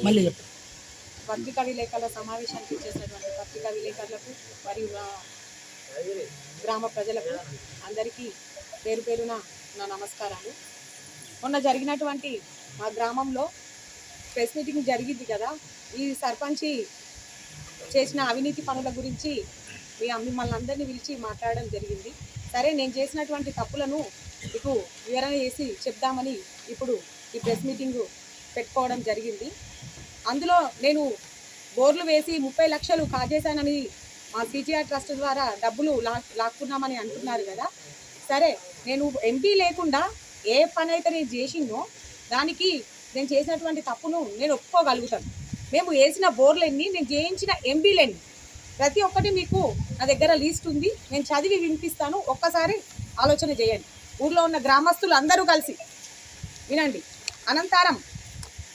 మళ్ళీ పత్రికా విలేకరుల సమావేశానికి చేసినటువంటి పత్రికా విలేకరులకు మరియు గ్రామ ప్రజలకు అందరికీ పేరు పేరున నా నమస్కారాలు. మొన్న జరిగినటువంటి మా గ్రామంలో ప్రెస్ మీటింగ్ జరిగింది కదా, ఈ సర్పంచి చేసిన అవినీతి పనుల గురించి మిమ్మల్ని అందరినీ పిలిచి మాట్లాడడం జరిగింది. సరే, నేను చేసినటువంటి తప్పులను మీకు వివరణ చేసి చెప్దామని ఇప్పుడు ఈ ప్రెస్ మీటింగు పెట్టుకోవడం జరిగింది. అందులో నేను బోర్లు వేసి 30 లక్షలు కాజేశానని మా సిజిఆర్ ట్రస్ట్ ద్వారా డబ్బులు లాక్కున్నామని అంటున్నారు కదా. సరే, నేను ఎంపీ లేకుండా ఏ పని అయితే నేను చేసిందో దానికి నేను చేసినటువంటి తప్పును నేను ఒప్పుకోగలుగుతాను. మేము వేసిన బోర్లెన్ని, నేను చేయించిన ఎంపీలెన్ని, ప్రతి ఒక్కటి మీకు నా దగ్గర లీస్ట్ ఉంది. నేను చదివి వినిపిస్తాను, ఒక్కసారి ఆలోచన చేయండి. ఊర్లో ఉన్న గ్రామస్తులు అందరూ కలిసి వినండి. అనంతరం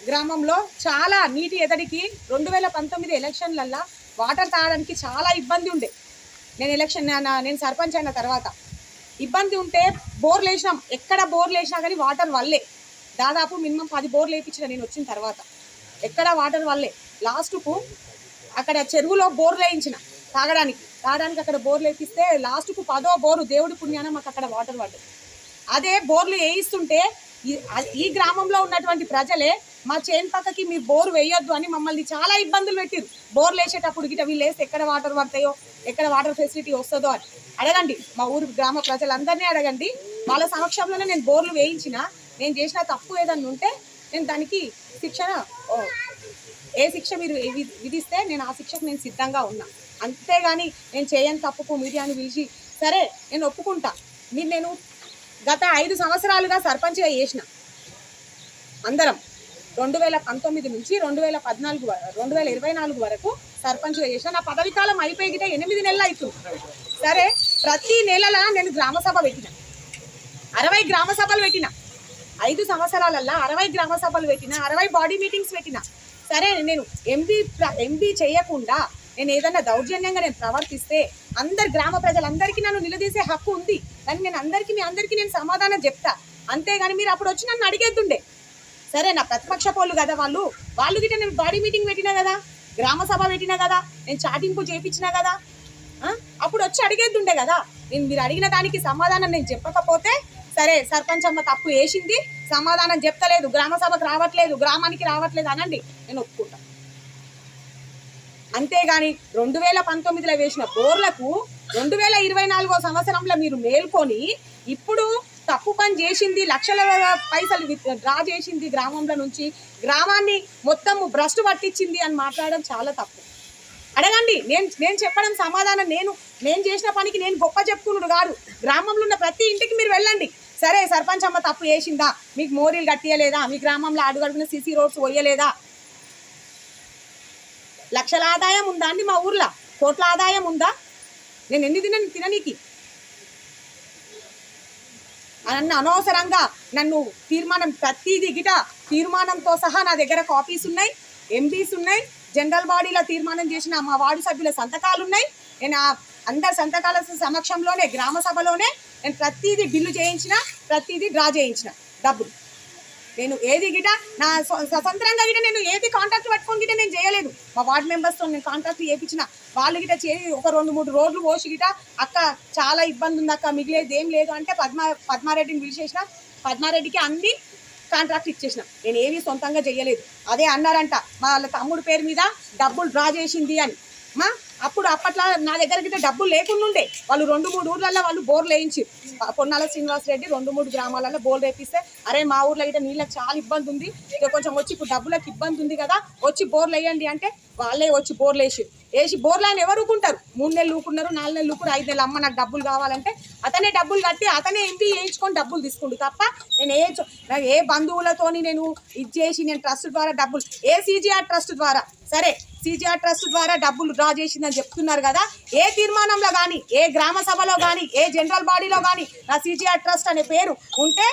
గ్రామంలో చాలా నీటి ఎదడికి 2019 ఎలక్షన్లల్లో వాటర్ తాగడానికి చాలా ఇబ్బంది ఉండే. నేను సర్పంచ్ అయిన తర్వాత ఇబ్బంది ఉంటే బోర్లు వేసినాం. ఎక్కడ బోర్లు వేసినా కానీ వాటర్ వల్లే. దాదాపు మినిమం 10 బోర్లు వేయించిన నేను వచ్చిన తర్వాత. ఎక్కడ వాటర్ వల్లే. లాస్ట్కు అక్కడ చెరువులో బోర్లు వేయించిన తాగడానికి అక్కడ బోర్లు వేపిస్తే లాస్ట్కు 10వ బోరు దేవుడి పుణ్యాన మాకు అక్కడ వాటర్ పడ్డది. అదే బోర్లు వేయిస్తుంటే ఈ గ్రామంలో ఉన్నటువంటి ప్రజలే మా చేను పక్కకి మీరు బోరు వేయొద్దు అని మమ్మల్ని చాలా ఇబ్బందులు పెట్టిరు. బోర్లు వేసేటప్పుడు గిట వీళ్ళు వేస్తే ఎక్కడ వాటర్ పడతాయో, ఎక్కడ వాటర్ ఫెసిలిటీ వస్తుందో అని అడగండి. మా ఊరు గ్రామ ప్రజలందరినీ అడగండి. వాళ్ళ సమక్షంలోనే నేను బోర్లు వేయించిన. నేను చేసిన తప్పు ఏదన్నా ఉంటే నేను దానికి ఏ శిక్ష మీరు విధిస్తే నేను ఆ శిక్షకు నేను సిద్ధంగా ఉన్నా. అంతేగాని నేను చేయని తప్పుకు మీడియాని పిలిచి సరే నేను ఒప్పుకుంటా. నేను గత 5 సంవత్సరాలుగా సర్పంచ్గా చేసిన. అందరం 2019 నుంచి 2024 వరకు సర్పంచ్గా చేసిన. నా పదవి కాలం అయిపోయి 8 నెలలు అవుతుంది. సరే, ప్రతి నెలలా నేను గ్రామ సభ పెట్టిన. 60 గ్రామ సభలు పెట్టిన. 5 సంవత్సరాలల్లో 60 గ్రామ సభలు పెట్టిన, 60 బాడీ మీటింగ్స్ పెట్టిన. సరే, నేను ఎంపీ చేయకుండా నేను ఏదన్నా దౌర్జన్యంగా నేను ప్రవర్తిస్తే అందరు గ్రామ ప్రజలందరికీ నన్ను నిలదీసే హక్కు ఉంది. కానీ నేను మీ అందరికీ నేను సమాధానం చెప్తా. అంతేగాని మీరు అప్పుడు వచ్చి నన్ను అడిగేద్దుండే. సరే, నా ప్రతిపక్ష పోళ్ళు కదా వాళ్ళు గిట్ట నేను బాడీ మీటింగ్ పెట్టినా కదా, గ్రామ సభ పెట్టినా కదా, నేను చాటింపు చేయించినా కదా, అప్పుడు వచ్చి అడిగేద్దుండే కదా. మీరు అడిగిన దానికి సమాధానం నేను చెప్పకపోతే సరే, సర్పంచ్ అమ్మ తప్పు వేసింది, సమాధానం చెప్తలేదు, గ్రామ సభకు రావట్లేదు, గ్రామానికి రావట్లేదు అనండి, నేను ఒప్పుకుంటా. అంతేగాని 2019లో వేసిన బోర్లకు 2024వ సంవత్సరంలో మీరు మేల్కొని ఇప్పుడు తప్పు పని చేసింది, లక్షల పైసలు డ్రా చేసింది గ్రామంలో నుంచి, గ్రామాన్ని మొత్తం భ్రష్టు పట్టించింది అని మాట్లాడడం చాలా తప్పు. అడగండి. నేను చెప్పడం సమాధానం నేను చేసిన పనికి నేను గొప్ప చెప్పుకున్నాడు కాదు. గ్రామంలో ఉన్న ప్రతి ఇంటికి మీరు వెళ్ళండి. సరే, సర్పంచ్ అమ్మ తప్పు చేసిందా, మీకు మోరీలు కట్టియలేదా, మీ గ్రామంలో అడుగడుగున సీసీ రోడ్స్ పోయలేదా, లక్షల ఆదాయం ఉందా అండి మా ఊర్లో, కోట్ల ఆదాయం ఉందా, నేను ఎన్ని తిననీకి నన్ను అనవసరంగా నన్ను ప్రతిదీ తీర్మానంతో సహా నా దగ్గర కాపీస్ ఉన్నాయి, ఎంపీస్ ఉన్నాయి, జనరల్ బాడీలో తీర్మానం చేసిన మా వార్డు సభ్యుల సంతకాలు ఉన్నాయి. నేను అందరి సంతకాల సమక్షంలోనే గ్రామ సభలోనే నేను ప్రతిదీ బిల్లు చేయించిన, ప్రతిదీ డ్రా చేయించిన డబ్బులు. నేను ఏది నా స్వతంత్రంగా నేను ఏది కాంట్రాక్ట్ పట్టుకొని నేను చేయలేదు. మా వార్డు మెంబర్స్తో నేను కాంట్రాక్ట్ చేయించిన. వాళ్ళు ఒక 2-3 రోడ్లు పోసి అక్క చాలా ఇబ్బంది ఉంది అక్క, మిగిలేదు ఏం లేదు అంటే పద్మారెడ్డిని పిలిచేసిన. పద్మారెడ్డికి అన్ని కాంట్రాక్ట్ ఇచ్చేసిన. నేను ఏమీ సొంతంగా చేయలేదు. అదే అన్నారంట వాళ్ళ తమ్ముడు పేరు మీద డబ్బులు డ్రా చేసింది అని. అప్పట్లో నా దగ్గర డబ్బులు లేకుండా ఉండే. వాళ్ళు 2-3 ఊర్లలో వాళ్ళు బోర్లు వేయించి, పొన్నాల శ్రీనివాసరెడ్డి 2-3 గ్రామాలలో బోర్లు వేపిస్తే, అరే మా ఊర్లో నీళ్ళకి చాలా ఇబ్బంది ఉంది, కొంచెం వచ్చి ఇప్పుడు డబ్బులకు ఇబ్బంది ఉంది కదా, వచ్చి బోర్లు వేయండి అంటే వాళ్ళే వచ్చి బోర్లు వేసి బోర్లు ఆయన ఎవరు ఊకుంటారు. 3 నెలలు ఊకున్నారు, 4 నెలలు ఊకున్నారు, 5 నెలలు అమ్మ నాకు డబ్బులు కావాలంటే అతనే డబ్బులు కట్టి అతనే ఎంపీ వేయించుకొని డబ్బులు తీసుకుంటు తప్ప నేను ఏ బంధువులతోని నేను చేసి నేను ట్రస్ట్ ద్వారా డబ్బులు సిజిఆర్ ట్రస్ట్ ద్వారా, సరే సిజిఆర్ ట్రస్ట్ ద్వారా డబ్బులు డ్రా చేసిందని చెప్తున్నారు కదా, ఏ తీర్మానంలో కానీ, ఏ గ్రామ సభలో కానీ, ఏ జనరల్ బాడీలో కానీ నా సిజిఆర్ ట్రస్ట్ అనే పేరు ఉంటే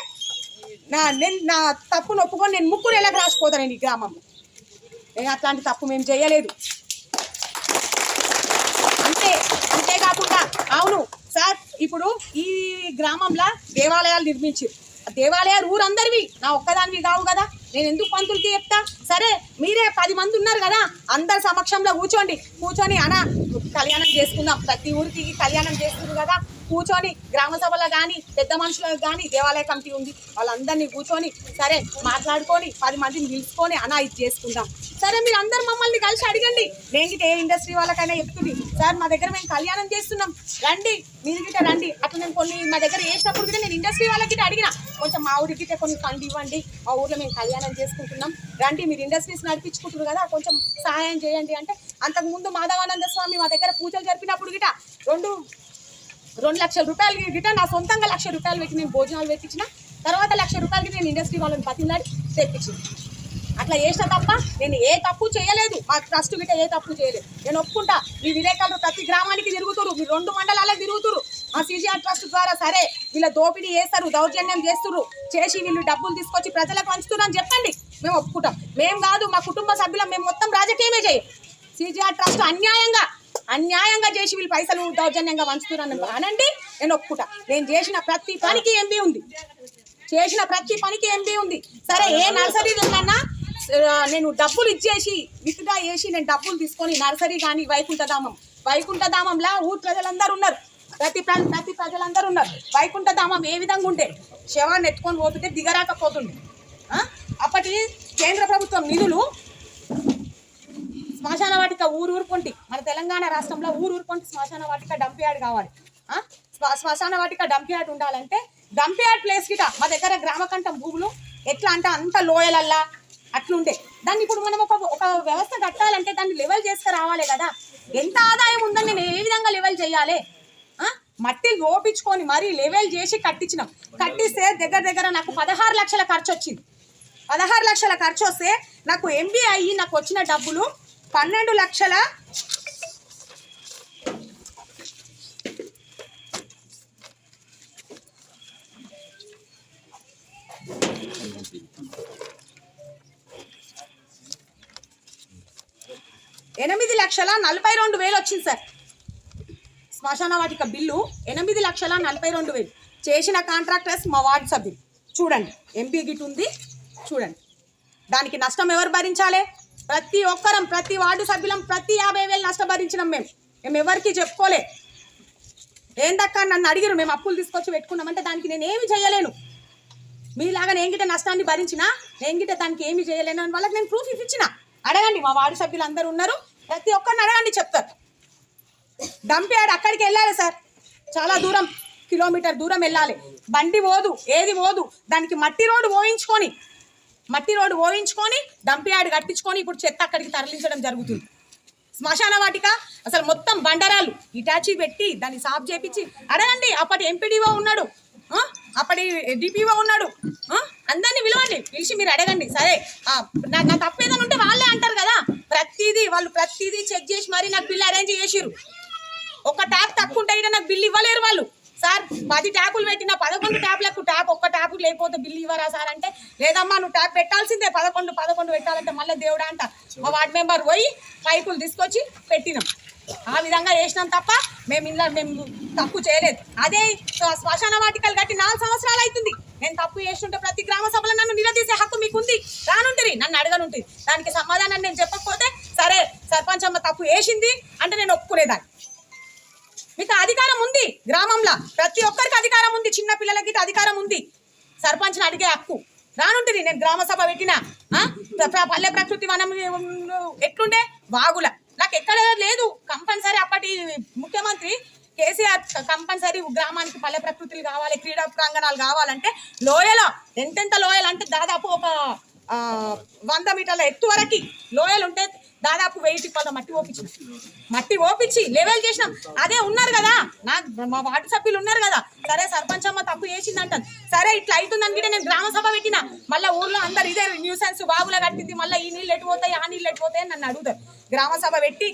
నా తప్పును ఒప్పుకొని నేను 3 నెలలకు రాసిపోతాను ఈ గ్రామంలో. నేను అట్లాంటి తప్పు మేము చేయలేదు. అంతేకాకుండా అవును సార్, ఇప్పుడు ఈ గ్రామంలో దేవాలయాలు నిర్మించారు. దేవాలయాలు ఊరందరివి, నా ఒక్కదానివి కావు కదా. నేను ఎందుకు పంతులకి చెప్తా? సరే మీరే 10 మంది ఉన్నారు కదా, అందరి సమక్షంలో కూర్చొని అనా కళ్యాణం చేసుకుందాం, ప్రతి ఊరికి కళ్యాణం చేస్తుంది కదా, కూర్చొని గ్రామ సభలో కానీ పెద్ద మనుషులకు కానీ దేవాలయ కమిటీ ఉంది వాళ్ళందరినీ కూర్చొని సరే మాట్లాడుకొని 10 మందిని పిలుచుకొని అనా ఇది చేసుకుందాం. సరే మీరు అందరు మమ్మల్ని కలిసి అడగండి. నేను గిట్ట ఏ ఇండస్ట్రీ వాళ్ళకైనా చెప్తుంది, సార్ మా దగ్గర మేము కళ్యాణం చేస్తున్నాం రండి, మీరు గిట్ట రండి. అట్లా నేను కొన్ని మా దగ్గర వేసినప్పుడు గిట్ట నేను ఇండస్ట్రీ వాళ్ళకి అడిగిన, కొంచెం మా ఊరికి గిట్ట కొన్ని ఫండ్ ఇవ్వండి, మా ఊర్లో మేము కళ్యాణం చేసుకుంటున్నాం రండి, మీరు ఇండస్ట్రీస్ నడిపించుకుంటున్నారు కదా కొంచెం సహాయం చేయండి అంటే, అంతకుముందు మాధవానంద స్వామి మా దగ్గర పూజలు జరిపినప్పుడు గిట్ట 2 లక్షల రూపాయలు గిట్ట నా సొంతంగా 1 లక్ష రూపాయలు పెట్టి నేను భోజనాలు పెట్టించిన, తర్వాత 1 లక్ష రూపాయలకి నేను ఇండస్ట్రీ వాళ్ళని బతిలాడి తెప్పించింది. అట్లా చేసిన తప్ప నేను ఏ తప్పు చేయలేదు, మా ట్రస్ట్ గిట్ట ఏ తప్పు చేయలేదు. నేను ఒప్పుకుంటా, మీ విలేకరులు ప్రతి గ్రామానికి తిరుగుతురు, మీరు 2 మండలాలకు తిరుగుతురు, మా CGR ట్రస్ట్ ద్వారా సరే వీళ్ళ దోపిడీ చేస్తారు, దౌర్జన్యం చేసి వీళ్ళు డబ్బులు తీసుకొచ్చి ప్రజలకు పంచుతున్నారు అని చెప్పండి, మేము ఒప్పుకుంటాం. మేము కాదు, మా కుటుంబ సభ్యులం, మేము మొత్తం రాజకీయమే చేయం. CGR ట్రస్ట్ అన్యాయంగా చేసి వీళ్ళు పైసలు దౌర్జన్యంగా పంచుతున్నారు అనండి, నేను ఒప్పుకుంటా. నేను చేసిన ప్రతి పనికి ఎంపీ ఉంది, సరే ఏ నర్సరీ ఉందన్నా నేను డబ్బులు ఇచ్చేసి విత్డ్రా చేసి నేను డబ్బులు తీసుకొని నర్సరీ కానీ వైకుంఠధామంలా ఊరు ప్రజలందరూ ఉన్నారు, ప్రతి ప్రజలందరూ ఉన్నారు. వైకుంఠధామం ఏ విధంగా ఉంటే శవాన్ని ఎత్తుకొని పోతుంటే దిగరాకపోతుండే. అప్పటి కేంద్ర ప్రభుత్వం నిధులు శ్మశాన వాటిక ఊరుకొంటి, మన తెలంగాణ రాష్ట్రంలో ఊరుకొంటి శ్మశాన వాటిక డంప్ యార్డ్ కావాలి. శ్మశాన వాటిక డంప్ యార్డ్ ఉండాలంటే డంప్ యార్డ్ ప్లేస్ గిట మా దగ్గర గ్రామకంఠం భూములు ఎట్లా అంటే అంత లోయలల్లా అట్లుండే. దాన్ని ఇప్పుడు మనం ఒక వ్యవస్థ కట్టాలంటే దాన్ని లెవెల్ చేసుకు రావాలి కదా. ఎంత ఆదాయం ఉందని నేను ఏ విధంగా లెవెల్ చేయాలి? మట్టి లోపించుకొని మరీ లెవెల్ చేసి కట్టిస్తే దగ్గర నాకు 16 లక్షల ఖర్చు వచ్చింది. 16 లక్షల ఖర్చు వస్తే నాకు MBA అయ్యి నాకు వచ్చిన డబ్బులు 12 లక్షల 8,42,000 వచ్చింది సార్. శ్మశాన వాటిక బిల్లు 8,42,000 చేసిన కాంట్రాక్టర్స్ మా వార్డు సభ్యులు. చూడండి ఎంపీ గిట్ ఉంది చూడండి. దానికి నష్టం ఎవరు భరించాలి? ప్రతి ఒక్కరం, ప్రతి వార్డు సభ్యులం ప్రతి 50,000 నష్టం భరించినాం. మేము ఎవరికి చెప్పుకోలే. ఏందక్క నన్ను అడిగిరు, మేము అప్పులు తీసుకొచ్చి పెట్టుకున్నామంటే దానికి నేను ఏమి చేయలేను. మీలాగా నేను గిట్ట నష్టాన్ని భరించినా నేను గిట్ట దానికి ఏమి చేయలేను అని వాళ్ళకి నేను ప్రూఫ్ ఇచ్చిన. అడగండి, మా వార్డు సభ్యులు అందరూ ఉన్నారు, ప్రతి ఒక్కరిని అడగండి చెప్తారు. డంప్ యార్డ్ అక్కడికి వెళ్ళాలి సార్, చాలా దూరం, కిలోమీటర్ దూరం వెళ్ళాలి. బండి పోదు, ఏది పోదు. దానికి మట్టి రోడ్డు పోయించుకొని డంప్ యార్డ్ కట్టించుకొని ఇప్పుడు చెత్త అక్కడికి తరలించడం జరుగుతుంది. శ్మశాన వాటిక అసలు మొత్తం బండరాలు ఇటాచీ పెట్టి దాన్ని సాఫ్ చేపించి అడగండి. అప్పటి ఎంపీడీఓ ఉన్నాడు, అప్పటి డిపిఓ ఉన్నాడు, అందరినీ పిలిచి మీరు అడగండి. సరే నా తప్పేదని ఉంటే వాళ్ళే అంటారు కదా. వాళ్ళు ప్రతిదీ చెక్ చేసి మరి నాకు బిల్లు అరేంజ్ చేసిరు. ఒక ట్యాప్ తక్కువ ఉంటే నాకు బిల్లు ఇవ్వలేరు వాళ్ళు. సార్ 10 ట్యాపులు పెట్టినా 11 ట్యాప్లకు ఒక్క ట్యాప్ లేకపోతే బిల్లు ఇవ్వరా సార్ అంటే, లేదమ్మా నువ్వు ట్యాప్ పెట్టాల్సిందే, 11 పెట్టాలంటే మళ్ళీ దేవుడా అంట. మా వార్డు మెంబర్ పోయి పైపులు తీసుకొచ్చి పెట్టినాం. ఆ విధంగా చేసినాం తప్ప మేము తప్పు చేయలేదు. అదే శ్మశాన వాటికలు కట్టి 4 సంవత్సరాలు అవుతుంది. నేను తప్పు చేస్తుంటే ప్రతి గ్రామ సభలో నన్ను నిలదీసే హక్కు మీకుంది, రానుంటుంది, నన్ను అడగనుంటుంది. దానికి సమాధానం నేను చెప్పకపోతే సరే సర్పంచ్ అమ్మ తప్పు వేసింది అంటే నేను ఒప్పుకునేదాన్ని. మీకు అధికారం ఉంది, గ్రామంలో ప్రతి ఒక్కరికి అధికారం ఉంది, చిన్న పిల్లలకి అధికారం ఉంది, సర్పంచ్ని అడిగే హక్కు రానుంటుంది. నేను గ్రామ సభ పెట్టిన పల్లె ప్రకృతి వనం ఎట్లుండే వాగుల నాకు ఎక్కడ లేదు. కంపల్సరీ అప్పటి ముఖ్యమంత్రి కేసీఆర్ కంపల్సరీ గ్రామానికి పల్లె ప్రకృతులు కావాలి, క్రీడా ప్రాంగణాలు కావాలంటే లోయలో ఎంతెంత లోయలు అంటే దాదాపు ఒక 100 మీటర్ల ఎత్తు వరకు లోయలు ఉంటే దాదాపు 1000 టిప్పాల మట్టి ఓపించి లెవెల్ చేసినాం. అదే ఉన్నారు కదా మా వార్డు సభ్యులు ఉన్నారు కదా, సరే సర్పంచ్ అమ్మ తప్పు చేసింది అంటాను. సరే ఇట్లా అవుతుంది అనుకుంటే నేను గ్రామ సభ పెట్టినా, మళ్ళీ ఊర్లో అందరు ఇదే న్యూసెన్స్ బాబులా కట్టింది, మళ్ళీ ఈ నీళ్ళు ఎటుపోతాయి ఆ నీళ్ళు ఎటుపోతాయి అని నన్ను అడుగుతారు. గ్రామ సభ పెట్టి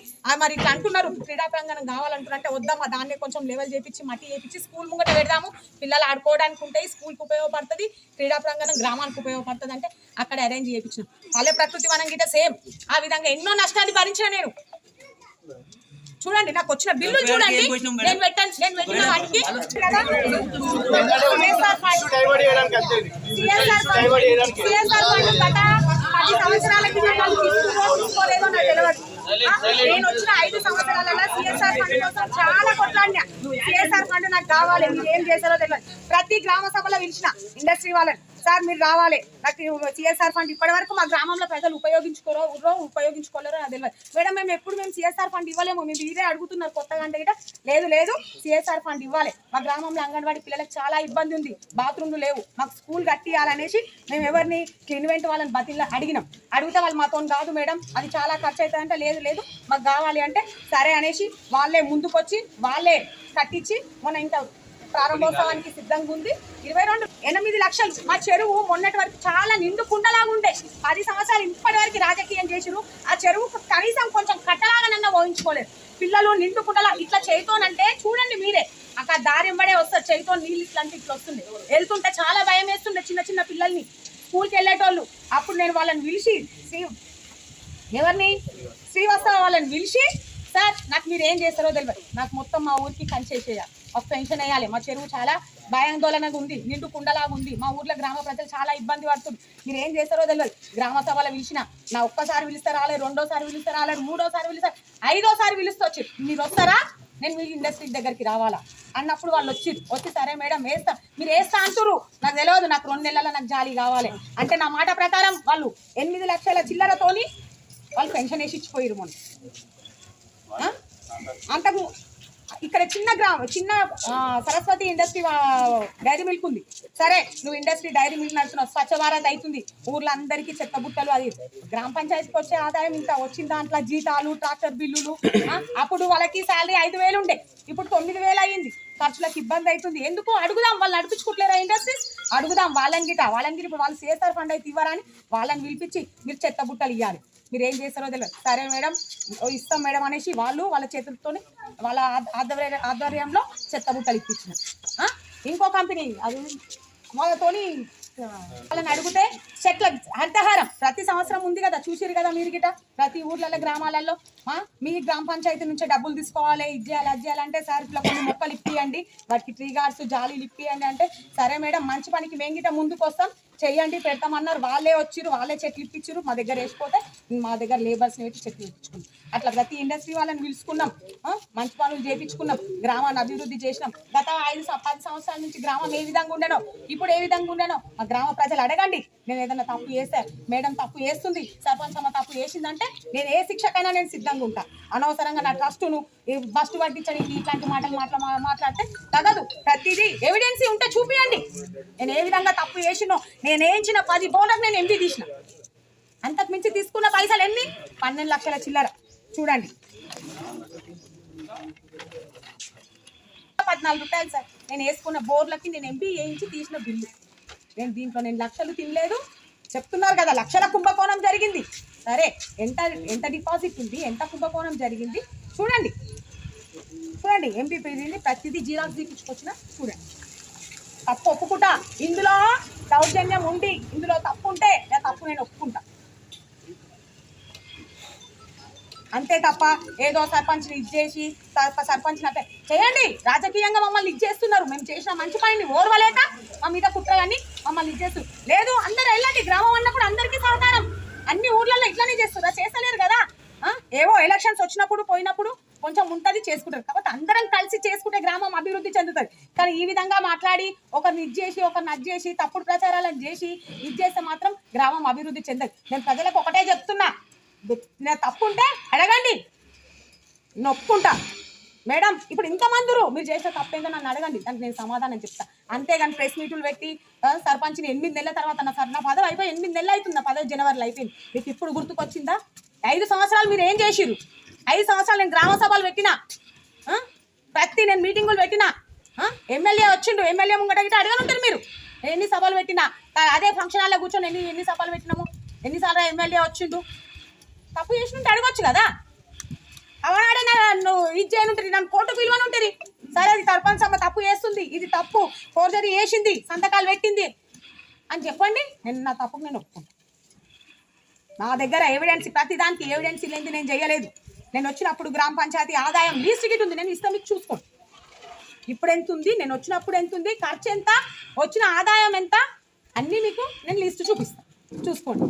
మరి ఇట్లా అంటున్నారు క్రీడా ప్రాంగణం కావాలంటున్నారంటే వద్దామా దాన్నే కొంచెం లెవెల్ చేపించి మట్టి చేపించి స్కూల్ ముంగట పెడదాము, పిల్లలు ఆడుకోవడానికి ఉంటాయి, స్కూల్కి ఉపయోగపడుతుంది, క్రీడా ప్రాంగణం గ్రామానికి ఉపయోగపడుతుంది అంటే అక్కడ అరేంజ్ చేయించినాం. పల్లె ప్రకృతి వనం గిట్ట సేమ్ ఆ విధంగా ఎన్నో నష్టాన్ని భరించిన నేను. చూడండి నాకు వచ్చిన బిల్లు చూడండి, నేను పెట్టిన వాటికి సిఎస్ఆర్ ఫండ్ 10 సంవత్సరాలకి తీసుకోలేదో నాకు తెలియదు. నేను వచ్చిన 5 సంవత్సరాలలో సిఎస్ఆర్ ఫండ్ కోసం చాలా కొట్లాడినా. సిఎస్ఆర్ ఫండ్ నాకు కావాలి, మీరు ఏం చేశారో తెలియదు. ప్రతి గ్రామ సభలో పిలిచిన ఇండస్ట్రీ వాళ్ళని, సార్ మీరు రావాలి, నాకు సిఎస్ఆర్ ఫండ్ ఇప్పటి వరకు మా గ్రామంలో ప్రజలు ఉపయోగించుకోలేరో నాకు తెలియదు. మేడం మేము సిఎస్ఆర్ ఫండ్ ఇవ్వలేము, మేము ఇదే అడుగుతున్నారు కొత్తగా అంటే గిట లేదు సిఎస్ఆర్ ఫండ్ ఇవ్వాలి. మా గ్రామంలో అంగన్వాడీ పిల్లలకు చాలా ఇబ్బంది ఉంది, బాత్రూమ్లు లేవు, మాకు స్కూల్ కట్టియాలనేసి మేము ఎవరిని క్లిన్వెంట్ వాళ్ళని బతిలో అడిగితే వాళ్ళు మాతో కాదు మేడం అది చాలా ఖర్చు అవుతుందంటే లేదు మాకు కావాలి అంటే సరే అనేసి వాళ్ళే ముందుకొచ్చి వాళ్ళే కట్టించి మొన్న ఇంకా ప్రారంభోత్సవానికి సిద్ధంగా ఉంది. 8 లక్షలు. మా చెరువు మొన్నటి వరకు చాలా నిండు కుండలాగా ఉండే, 10 సంవత్సరాలు ఇప్పటి వరకు రాజకీయం చేసిరు. ఆ చెరువు కనీసం కొంచెం కట్టలాగానన్నా ఊహించుకోలేదు. పిల్లలు నిండు కుండలా ఇట్లా చేయితోనంటే చూడండి మీరే, అక్కడ దారి ఎంబడే వస్తారు చేయితో నీళ్ళు ఇట్లాంటి ఇట్లా వస్తుంది. వెళ్తుంటే చాలా భయం వేస్తుండే చిన్న పిల్లల్ని స్కూల్కి వెళ్ళేటోళ్ళు. అప్పుడు నేను వాళ్ళని పిలిచి శ్రీవాస్తవ వాళ్ళని పిలిచి, సార్ నాకు మీరు ఏం చేస్తారో తెలియదు, నాకు మొత్తం మా ఊరికి కంచేసేయాలి, ఒక పెన్షన్ వేయాలి, మా చెరువు చాలా భయాందోళనగా ఉంది, నిండు కుండలాగా ఉంది, మా ఊర్లో గ్రామ ప్రజలు చాలా ఇబ్బంది పడుతుంది, మీరు ఏం చేస్తారో తెలియదు. గ్రామ సభలో పిలిచిన నా ఒక్కసారి పిలిస్తే రాలేదు, రెండోసారి పిలిస్తే రాలేదు, మూడోసారి పిలిస్తారు, 5వ సారి పిలిస్తే వచ్చి మీరు వస్తారా, నేను మీ ఇండస్ట్రీ దగ్గరికి రావాలా అన్నప్పుడు వాళ్ళు వచ్చి సరే మేడం వేస్తా, మీరు వేస్తా అంటారు, నాకు తెలియదు, నాకు 2 నెలల నాకు జాలి కావాలి అంటే నా మాట ప్రకారం వాళ్ళు 8 లక్షల చిల్లరతోని వాళ్ళు పెన్షన్ వేసి ఇచ్చిపోయారు. మొన్న అంతకు ఇక్కడ చిన్న సరస్వతి ఇండస్ట్రీ డైరీ మిల్క్ ఉంది. సరే నువ్వు industry dairy milk నడుస్తున్నావు, Swachh Bharat అవుతుంది, ఊర్లో అందరికీ చెత్త బుట్టలు, అది గ్రామ పంచాయతీకి వచ్చే ఆదాయం ఇంత వచ్చిన దాంట్లో జీతాలు, ట్రాక్టర్ బిల్లులు, అప్పుడు వాళ్ళకి శాలరీ 5,000 ఉండే, ఇప్పుడు 9,000 అయ్యింది, ఖర్చులకు ఇబ్బంది అవుతుంది. ఎందుకు అడుగుదాం, వాళ్ళు నడిపించుకుంటలేరా ఇండస్ట్రీస్, అడుగుదాం వాళ్ళని ఇప్పుడు వాళ్ళు సిఎస్ఆర్ ఫండ్ అయితే ఇవ్వరని వాళ్ళని పిలిపించి మీరు చెత్త బుట్టలు ఇవ్వాలి, మీరు ఏం చేస్తారో తెలియదు. సరే మేడం ఇస్తాం మేడం అనేసి వాళ్ళ చేతులతో వాళ్ళ ఆధ్వర్యంలో చెత్త బుట్టలు ఇప్పించిన. ఇంకో కంపెనీ అది వాళ్ళతోని వాళ్ళని అడిగితే చెట్ల హరితహారం ప్రతి సంవత్సరం ఉంది కదా, చూసిరు కదా మీరు గిట, ప్రతి ఊర్లలో గ్రామాలలో మీ గ్రామ పంచాయతీ నుంచే డబ్బులు తీసుకోవాలి, ఇది చేయాలి అది చేయాలంటే సార్ ఇట్లా కొన్ని మొక్కలు ఇప్పియండి, వాటికి ట్రీ గార్డ్స్ జాలీలు ఇప్పియండి అంటే సరే మేడం మంచి పనికి మేము గిట ముందుకు వస్తాం, చెయ్యండి పెడతామన్నారు. వాళ్ళే వచ్చిరు, వాళ్ళే చెట్లు ఇప్పించారు, మా దగ్గర వేసిపోతే మా దగ్గర లేబర్స్ని పెట్టి చెట్లు ఇప్పించుకున్నాం. అట్లా ప్రతి ఇండస్ట్రీ వాళ్ళని పిలుచుకున్నాం, మంచి పనులు చేయించుకున్నాం, గ్రామాన్ని అభివృద్ధి చేసినాం. గత 10 సంవత్సరాల నుంచి గ్రామం ఏ విధంగా ఉండేనో ఇప్పుడు ఏ విధంగా ఉండేనో మా గ్రామ ప్రజలు అడగండి. నేను ఏదైనా తప్పు చేస్తే మేడం తప్పు చేస్తుంది, సర్పంచ్ అమ్మ తప్పు చేసిందంటే నేను ఏ శిక్షకైనా నేను సిద్ధంగా ఉంటా. అనవసరంగా నా ట్రస్టును బస్టు పట్టించడానికి ఇట్లాంటి మాటలు మాట్లాడితే తగదు. ప్రతిదీ ఎవిడెన్స్ ఉంటే చూపియండి. నేను ఏ విధంగా తప్పు చేసినో, నేను వేయించిన 10 బోర్లకు నేను ఎంపీ తీసిన, అంతకు మించి తీసుకున్న పైసలు ఎన్ని 12 లక్షల చిల్లర చూడండి, 14 రూపాయలు సార్ నేను వేసుకున్న బోర్లకి నేను ఎంపీ వేయించి తీసిన బిల్లు. నేను దీంట్లో నేను లక్షలు తినలేదు, చెప్తున్నారు కదా లక్షల కుంభకోణం జరిగింది. సరే ఎంత డిపాజిట్ ఉంది, ఎంత కుంభకోణం జరిగింది చూడండి ఎంపీ పెరిగింది, ప్రతిదీ జీరాక్స్ తీపించుకొచ్చిన చూడండి. తప్పు ఒప్పుకుంటా, ఇందులో దౌర్జన్యం ఉండి ఇందులో తప్పు ఉంటే తప్పు నేను ఒప్పుకుంటా, అంతే తప్ప ఏదో సర్పంచ్ని ఇచ్చేసి సర్పంచ్ని అంటే చేయండి. రాజకీయంగా మమ్మల్ని ఇచ్చేస్తున్నారు, మేము చేసిన మంచి పనిని ఓర్వలేక మా మీద కుట్రలన్నీ మమ్మల్ని ఇచ్చేస్తారు. లేదు అందరూ వెళ్ళండి, గ్రామం అన్నప్పుడు అందరికీ సహకారం, అన్ని ఊర్లలో ఇట్లానే చేస్తున్నా, చేస్తలేరు కదా. ఏవో ఎలక్షన్స్ వచ్చినప్పుడు పోయినప్పుడు కొంచెం ఉంటుంది చేసుకుంటారు, కాబట్టి అందరం కలిసి చేసుకుంటే గ్రామం అభివృద్ధి చెందుతుంది. కానీ ఈ విధంగా మాట్లాడి ఒకరిని ఇచ్చేసి ఒకరిని అజ్జేసి తప్పుడు ప్రచారాలను చేసి చేస్తే మాత్రం గ్రామం అభివృద్ధి చెందదు. నేను ప్రజలకు ఒకటే చెప్తున్నా, నేను తప్పుంటే అడగండి, నొప్పుకుంటా. మేడం ఇప్పుడు ఇంతమందిరు మీరు చేసిన తప్పేందో నన్ను అడగండి, దానికి నేను సమాధానం చెప్తాను. అంతేగాని ప్రెస్ మీట్లు పెట్టి సర్పంచ్ని 8 నెలల తర్వాత నా పదవి అయిపోయి 8 నెలలు అవుతుంది, నా పదవి జనవరిలో అయిపోయింది, మీకు ఇప్పుడు గుర్తుకొచ్చిందా? 5 సంవత్సరాలు మీరు ఏం చేసిరు? 5 సంవత్సరాలు నేను గ్రామ సభలు పెట్టినా, నేను మీటింగులు పెట్టినా, ఎమ్మెల్యే వచ్చిండు, ఎమ్మెల్యే ముంగట గిట్ట అడగనుంటారు మీరు ఎన్ని సభలు పెట్టినా. అదే ఫంక్షన్ హాల్లో కూర్చొని ఎన్ని సభలు పెట్టినాము, ఎన్నిసార్లు ఎమ్మెల్యే వచ్చిండు, తప్పు చేసినట్టు అడగొచ్చు కదా. అవనాడే నువ్వు ఇది చేయనుంటుంది, నన్ను కోర్టు పిలువని ఉంటుంది. సరే అది సర్పంచ్ అమ్మ తప్పు చేస్తుంది, ఇది తప్పు, ఫోర్జరీ వేసింది, సంతకాలు పెట్టింది అని చెప్పండి, నేను నా తప్పుకు నేను ఒప్పుకుంటాను. నా దగ్గర ఎవిడెన్స్, ప్రతి దానికి ఎవిడెన్స్ లేనిది నేను చేయలేదు. నేను వచ్చినప్పుడు గ్రామ పంచాయతీ ఆదాయం లీస్ట్ గిట్ ఉంది, నేను ఇస్తాను మీకు చూసుకోండి. ఇప్పుడు ఎంత ఉంది, నేను వచ్చినప్పుడు ఎంత ఉంది, ఖర్చు ఎంత, వచ్చిన ఆదాయం ఎంత, అన్నీ మీకు నేను లిస్ట్ చూపిస్తాను, చూసుకోండి.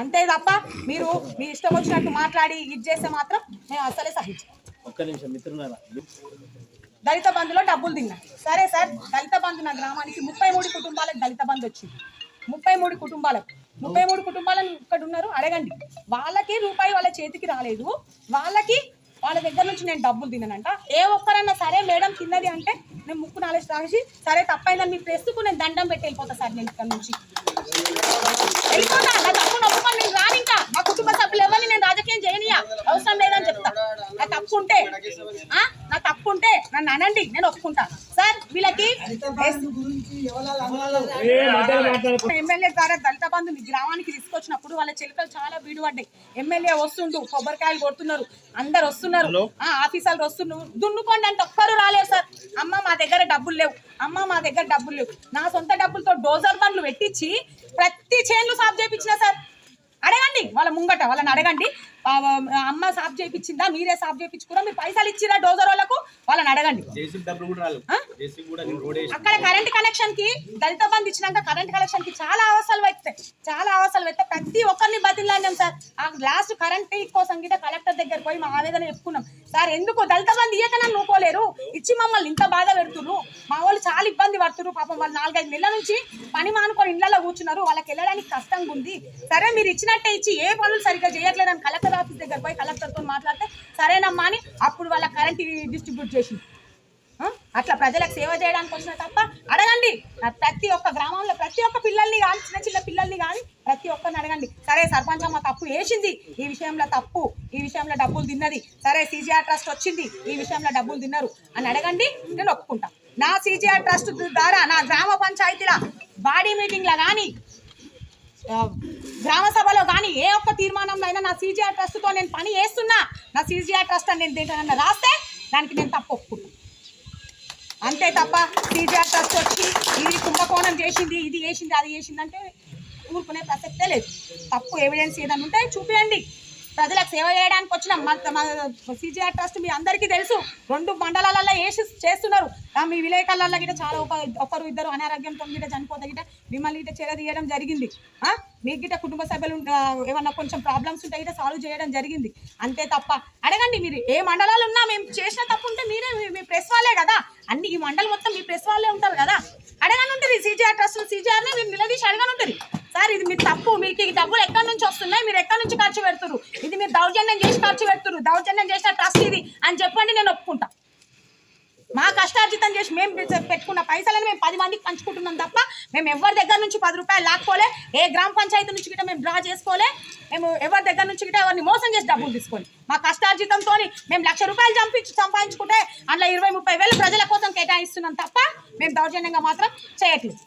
అంతే తప్ప మీరు మీ ఇష్టం వచ్చినట్టు మాట్లాడి ఇది చేస్తే మాత్రం మేము అసలే సహించాం. ఒక్క నిమిషం మిత్రులారా, దళిత బంధులో డబ్బులు తిన్నా. సరే సార్, దళిత బంధు నా గ్రామానికి 33 కుటుంబాలకు దళిత బంధు వచ్చింది. 33 కుటుంబాలను ఇక్కడ ఉన్నారు, అడగండి. వాళ్ళకి రూపాయి వాళ్ళ చేతికి రాలేదు. వాళ్ళ దగ్గర నుంచి నేను డబ్బులు తిన్నానంట. ఏ ఒక్కరన్నా సరే మేడం తిన్నది అంటే నేను ముక్కు నాలేసి రాసి సరే తప్పైందని మీ ప్రెస్కు నేను దండం పెట్టి వెళ్ళిపోతా సార్. నేను ఇక్కడ నుంచి వెళ్ళిపోతా. నా తప్పు నొప్పుకొని నేను రాను. ఇంకా మా కుటుంబ సభ్యులు ఎవరిని నేను రాజకీయం చేయనియా, అవసరం లేదని చెప్తా. నా తప్పు ఉంటే నన్ను అనండి, నేను ఒప్పుకుంటా సార్. వీళ్ళకి ఎమ్మెల్యే ద్వారా దళిత బంధు మీ గ్రామానికి తీసుకొచ్చినప్పుడు వాళ్ళ చిలుకలు చాలా బీడుపడ్డాయి. ఎమ్మెల్యే వస్తుండు, కొబ్బరికాయలు కొడుతున్నారు, అందరు వస్తున్నారు, ఆఫీసర్లు వస్తున్నారు. దున్నుకోండి అంటే ఒక్కరు రాలేరు సార్. అమ్మ మా దగ్గర డబ్బులు లేవు, నా సొంత డబ్బులతో డోజర్ బండ్లు పెట్టించి ప్రతి చేన్లు సాఫ్ చేయించిన సార్. అడగండి వాళ్ళ ముంగట, వాళ్ళని అడగండి. అమ్మ సాఫ్ చేయించిందా, మీరే సాఫ్ చేయించుకురా, మీరు పైసలు ఇచ్చిరా డోజర్ వాళ్ళకు, వాళ్ళని అడగండి. అక్కడ కరెంట్ కనెక్షన్ కి దళిత బంధు ఇచ్చినాక కరెంట్ కనెక్షన్ కి చాలా అవసరాలు వస్తాయి. ప్రతి ఒక్కరిని బతిలాడినాం సార్. ఆ లాస్ట్ కరెంట్ కోసం గిట్ట కలెక్టర్ దగ్గర పోయి మా ఆవేదన చెప్పుకున్నాం. సార్ ఎందుకు దళిత బంధు ఇయ్యక నన్ను నూకోలేరు, ఇచ్చి మమ్మల్ని ఇంత బాధ పెడుతున్నారు, మా వాళ్ళు చాలా ఇబ్బంది పడుతున్నారు. పాపం వాళ్ళు 4-5 నెలల నుంచి పని మానుకొని ఇళ్లలో కూర్చున్నారు, వాళ్ళకి వెళ్ళడానికి కష్టంగా ఉంది. సరే మీరు ఇచ్చినట్టే ఇచ్చి ఏ పనులు సరిగ్గా చేయట్లేదని కలెక్టర్ ఆఫీస్ దగ్గర పోయి కలెక్టర్తో మాట్లాడితే సరేనమ్మా అని అప్పుడు వాళ్ళ కరెంట్ డిస్ట్రిబ్యూట్ చేసి అట్లా ప్రజలకు సేవ చేయడానికి వచ్చిన తప్ప అడగండి. ప్రతి ఒక్క గ్రామంలో ప్రతి ఒక్క పిల్లల్ని కానీ చిన్న పిల్లల్ని కానీ ప్రతి ఒక్కరిని అడగండి. సరే సర్పంచ్ అమ్మ తప్పు వేసింది, ఈ విషయంలో తప్పు, ఈ విషయంలో డబ్బులు తిన్నది, సరే CGR ట్రస్ట్ వచ్చింది, ఈ విషయంలో డబ్బులు తిన్నారు అని అడగండి, నేను ఒప్పుకుంటా. నా CGR ట్రస్ట్ ద్వారా నా గ్రామ పంచాయతీల బాడీ మీటింగ్లో కానీ గ్రామ సభలో కానీ ఏ ఒక్క తీర్మానంలో అయినా నా CGR ట్రస్ట్తో నేను పని చేస్తున్నా, నా CGR ట్రస్ట్ అని నేను దేంట్లో రాస్తే దానికి నేను తప్పు ఒప్పుకుంటాను. అంతే తప్ప CGR ట్రస్ట్ వచ్చి ఇది కుంభకోణం చేసింది, ఇది చేసింది, అది చేసింది అంటే ఊరుకునే ప్రసక్తే లేదు. తప్పు ఎవిడెన్స్ ఏదైనా ఉంటే చూపించండి. ప్రజలకు సేవ చేయడానికి వచ్చిన CGR ట్రస్ట్ మీ అందరికీ తెలుసు, 2 మండలాలలో చేస్తున్నారు. మీ విలేకరులలో గిట్ట చాలా ఒకరు ఇద్దరు అనారోగ్యంతో గిట్ట చనిపోతే గిట్ట మిమ్మల్ని గిట్ట చేరదీయడం జరిగింది. మీకు గిట్ట కుటుంబ సభ్యులు ఏమన్నా కొంచెం ప్రాబ్లమ్స్ ఉంటే గిట్ట సాల్వ్ చేయడం జరిగింది. అంతే తప్ప అడగండి. మీరు ఏ మండలాలు ఉన్నా మేము చేసిన తప్పు ఉంటే మీరే మీ ప్రెస్ వాళ్ళే కదా, అన్ని ఈ మండలం మొత్తం మీ ప్రెస్ వాళ్ళే ఉంటారు కదా, అడగని ఉంటుంది. CGR ట్రస్ట్ CGRని మీరు నిలదీసి అడగని ఉంటుంది. సార్ ఇది మీరు తప్పు, మీకు ఈ డబ్బులు ఎక్కడి నుంచి వస్తున్నాయి, మీరు ఎక్కడి నుంచి ఖర్చు పెడుతున్నారు, ఇది మీరు దౌర్జన్యం చేసి ఖర్చు పెడుతున్నారు, దౌర్జన్యం చేసిన ట్రస్ట్ ఇది అని చెప్పండి, నేను ఒప్పుకుంటా. మా కష్టార్జితం చేసి మేము పెట్టుకున్న పైసలను మేము 10 మందికి పంచుకుంటున్నాం తప్ప మేము ఎవరి దగ్గర నుంచి 10 రూపాయలు లాక్కోలే, ఏ గ్రామ పంచాయతీ నుంచి గిట్ట మేము డ్రా చేసుకోలే, మేము ఎవరి దగ్గర నుంచి గిట్ట ఎవరిని మోసం చేసి డబ్బులు తీసుకోండి. మా కష్టార్జితంతో మేము 1,00,000 రూపాయలు సంపాదించుకుంటే అందులో 20-30 వేలు ప్రజల కోసం కేటాయిస్తున్నాం తప్ప మేము దౌర్జన్యంగా మాత్రం చేయట్లేదు.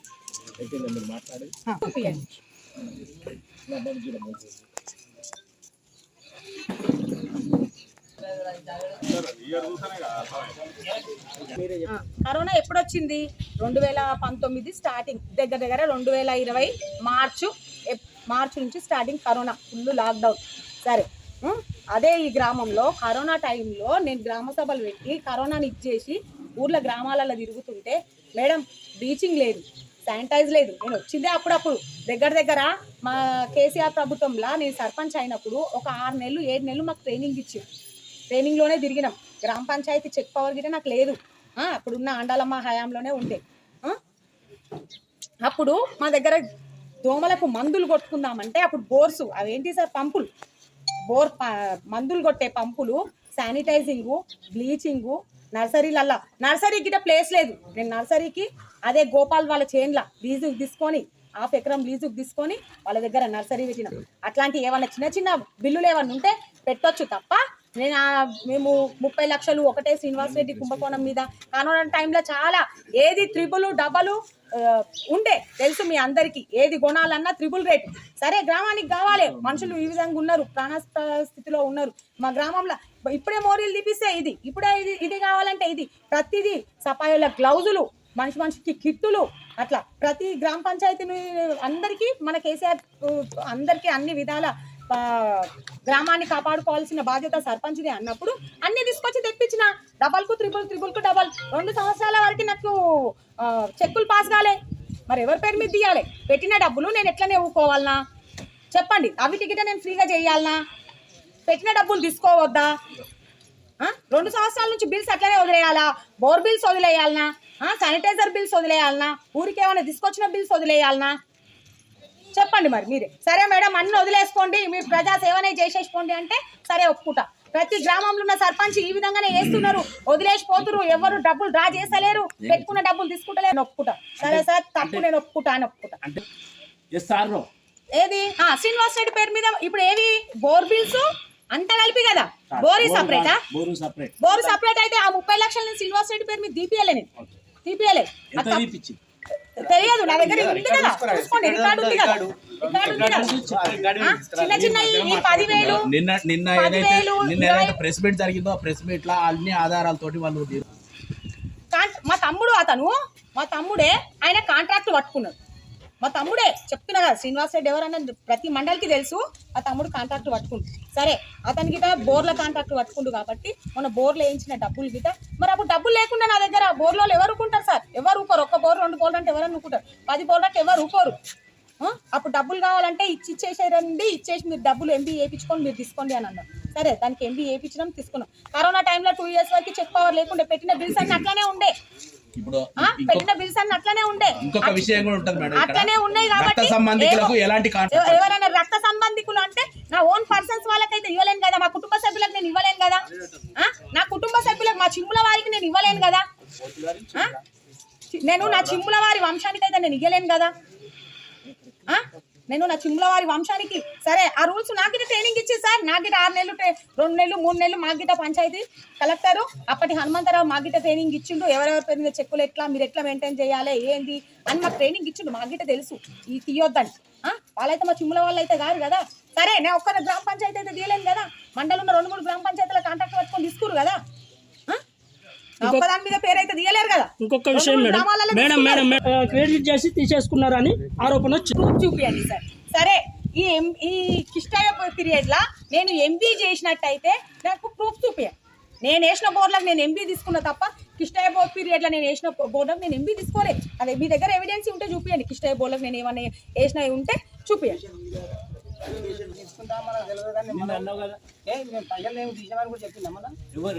కరోనా ఎప్పుడొచ్చింది? 2019 స్టార్టింగ్, దగ్గర 2020 మార్చు నుంచి స్టార్టింగ్ కరోనా, ఫుల్ లాక్డౌన్. సరే అదే ఈ గ్రామంలో కరోనా టైంలో నేను గ్రామ సభలు పెట్టి కరోనాని ఇచ్చేసి ఊర్ల గ్రామాలలో తిరుగుతుంటే మేడం బ్లీచింగ్ లేదు, శానిటైజ్ లేదు. నేను వచ్చిందే అప్పుడప్పుడు దగ్గర మా కేసీఆర్ ప్రభుత్వంలో నేను సర్పంచ్ అయినప్పుడు ఒక 6 నెలలు 7 నెలలు మాకు ట్రైనింగ్ ఇచ్చారు. ట్రైనింగ్లోనే తిరిగినాం. గ్రామ పంచాయతీ చెక్ పవర్ గిట్ట నాకు లేదు, అప్పుడున్న ఆండాలమ్మ హయాంలోనే ఉంటే. అప్పుడు మా దగ్గర దోమలకు మందులు కొట్టుకుందామంటే అప్పుడు బోర్సు అవేంటి సార్ పంపులు, మందులు కొట్టే పంపులు, శానిటైజింగు, బ్లీచింగు, నర్సరీ గిట్ట ప్లేస్ లేదు. నేను నర్సరీకి అదే గోపాల్ వాళ్ళ చేన్ల లీజుకు తీసుకొని 1/2 ఎకరం లీజుకు తీసుకొని వాళ్ళ దగ్గర నర్సరీ పెట్టినాం. అట్లాంటి ఏమన్నా చిన్న బిల్లులు ఏమన్నా ఉంటే పెట్టొచ్చు తప్ప మేము 30 లక్షలు ఒకటే శ్రీనివాస్ రెడ్డి కుంభకోణం మీద కరోనా టైంలో చాలా ఏది 3 ఉండే తెలుసు మీ అందరికీ, ఏది కొనాలన్నా 3 రేటు. సరే గ్రామానికి కావాలి, మనుషులు ఈ విధంగా ఉన్నారు, ప్రాణస్థితిలో ఉన్నారు. మా గ్రామంలో ఇప్పుడే మోరీలు తీపిస్తే ఇది, ఇప్పుడే ఇది కావాలంటే ఇది, ప్రతిదీ సఫాయిల గ్లౌజులు, మనిషికి కిట్టులు, అట్లా ప్రతి గ్రామ పంచాయతీని అందరికీ మన కేసీఆర్ అందరికీ అన్ని విధాల గ్రామాన్ని కాపాడుకోవాల్సిన బాధ్యత సర్పంచ్ది అన్నప్పుడు అన్ని తీసుకొచ్చి తెప్పించిన. డబల్కు త్రిబుల్ 2 సంవత్సరాల వరకు నాకు చెక్కులు పాస్ కాలే. మరి ఎవరి పేరు మీద తీయాలి? పెట్టిన డబ్బులు నేను ఎట్లనే ఊకోవాలనా? చెప్పండి. అవి టికెట్ నేను ఫ్రీగా చేయాలనా, పెట్టిన డబ్బులు తీసుకోవద్దా? 2 సంవత్సరాల నుంచి బిల్స్ అట్లనే వదిలేయాలా? బోర్ బిల్స్ వదిలేయాలనా, శానిటైజర్ బిల్స్ వదిలేయాలనా, ఊరికి ఏమైనా తీసుకొచ్చిన బిల్స్ వదిలేయాలనా? చెప్పండి మరి మీరే. సరే మేడం అన్ని వదిలేసుకోండి, మీరు ప్రజా సేవనే చేసేసుకోండి అంటే సరే ఒప్పుకుంటా. ప్రతి గ్రామంలో ఉన్న సర్పంచ్ ఈ విధంగానే వేస్తున్నారు, వదిలేసిపోతున్నారు, ఎవరు డబ్బులు డ్రా చేస్తలేరు, పెట్టుకున్న డబ్బులు తీసుకుంటలేరు. ఒప్పుకుంటా. సరే సార్ తప్పు, నేను ఒప్పుకుంటా. ఏది శ్రీనివాస్ రెడ్డి పేరు మీద ఇప్పుడు ఏవి బోర్ బిల్స్ అంతా కలిపి కదా, బోరు సపరేటా? బోరు సపరేట్ అయితే ఆ 30 లక్షలు నేను శ్రీనివాస్ రెడ్డి పేరు మీద తీపియలే తెలియదు, నా దగ్గర ఉంది కదా, చూసుకోండి, రికార్డు ఉంది కదా. చిన్న చిన్న ఈ 10,000 నిన్న ప్రెస్ మీట్ జరిగిందో ఆ ప్రెస్ మీట్ లో అన్ని ఆధారాలతోటి వాళ్ళు మా తమ్ముడే ఆయన కాంట్రాక్ట్ పట్టుకున్నాడు. మా తమ్ముడే చెప్తున్నా కదా, శ్రీనివాస్ రెడ్డి ఎవరన్నా ప్రతి మండలికి తెలుసు. ఆ తమ్ముడు కాంట్రాక్ట్ పట్టుకుంటు, సరే అతనికి బోర్ల కాంట్రాక్ట్ పట్టుకుండు కాబట్టి మన బోర్లు వేయించిన డబ్బులు గిట. మరి అప్పుడు డబ్బులు లేకుండా నా దగ్గర బోర్లో ఎవరు ఊరుకుంటారు సార్? ఎవరు ఊకోరు. 1 బోర్ 2 బోర్లు అంటే ఎవరన్నా ఊరుకుంటారు, 10 బోర్లు అంటే ఎవరు ఊకోరు. అప్పుడు డబ్బులు కావాలంటే ఇచ్చేసేరండి, ఇచ్చేసి మీరు డబ్బులు ఎంబీ వేయించుకొని మీరు తీసుకోండి అని అన్నారు. సరే దానికి ఎంబీ వేయించడం తీసుకున్నాం. కరోనా టైంలో 2 ఇయర్స్ వరకు చెక్ పవర్ లేకుండా పెట్టిన బిల్స్ అన్ని అట్లానే ఉండే, పెట్టిన బిల్స్ అన్ని అట్లానే ఉండే. ఇంకొక విషయం కూడా ఉంటుంది మేడం, అట్లానే ఉన్నాయి కాబట్టి ఎవరైనా రక్త సంబంధికులు అంటే నా ఓన్ పర్సన్స్ వాళ్ళకైతే ఇవ్వలేను కదా, మా కుటుంబ సభ్యులకు నేను ఇవ్వలేను కదా, నా కుటుంబ సభ్యులకు మా చిమ్ముల వారికి నేను ఇవ్వలేను కదా, నేను నా చిమ్ముల వారి వంశానికి అయితే నేను ఇవ్వలేను కదా, నేను నా చిమ్ముల వారి వంశానికి. సరే ఆ రూల్స్ నాకు ట్రైనింగ్ ఇచ్చి సార్, నాకు 6 నెలలు 2 నెలలు 3 నెలలు మాగిట పంచాయతీ కలెక్టర్ అప్పటి హనుమంతరావు మాగిట ట్రైనింగ్ ఇచ్చిండు. ఎవరెవరి పేరు మీద చెక్కులు ఎట్లా మీరు ఎట్లా మెయింటైన్ చేయాలి ఏంది అని మాకు ట్రైనింగ్ ఇచ్చిండు. మాగిట తెలుసు ఈ తీయొద్దని. వాళ్ళైతే మా చిమ్ముల వాళ్ళు అయితే కాదు కదా. సరే నేను ఒక్క గ్రామ పంచాయతీ అయితే తీయలేను కదా, మండలం ఉన్న 2-3 గ్రామ పంచాయతీల కాంట్రాక్ట్ పట్టుకొని తీసుకురు కదా, ఒక్కదాని మీద పేరు అయితే తీయలేరు కదా. ఇంకొక విషయం మేడం క్రెడిట్ చేసి తీసేసుకున్నారని ఆరోపణ వచ్చింది, చూపియండి సార్. సరే ఈ కిష్టయ్య పీరియడ్ లా నేను ఎంబీ చేసినట్టయితే నాకు ప్రూఫ్ చూపియండి. నేను వేసిన బోర్లకు నేను ఎంబీ తీసుకున్నా తప్ప కిష్టయ్య బోర్డ్ పీరియడ్ లో నేను వేసిన బోర్డులకు నేను ఎంబీ తీసుకోలేదు. అదే మీ దగ్గర ఎవిడెన్స్ ఉంటే చూపియండి. కిష్టయ్య బోర్డులకు నేను ఏమన్నా వేసినవి ఉంటే చూపియండి.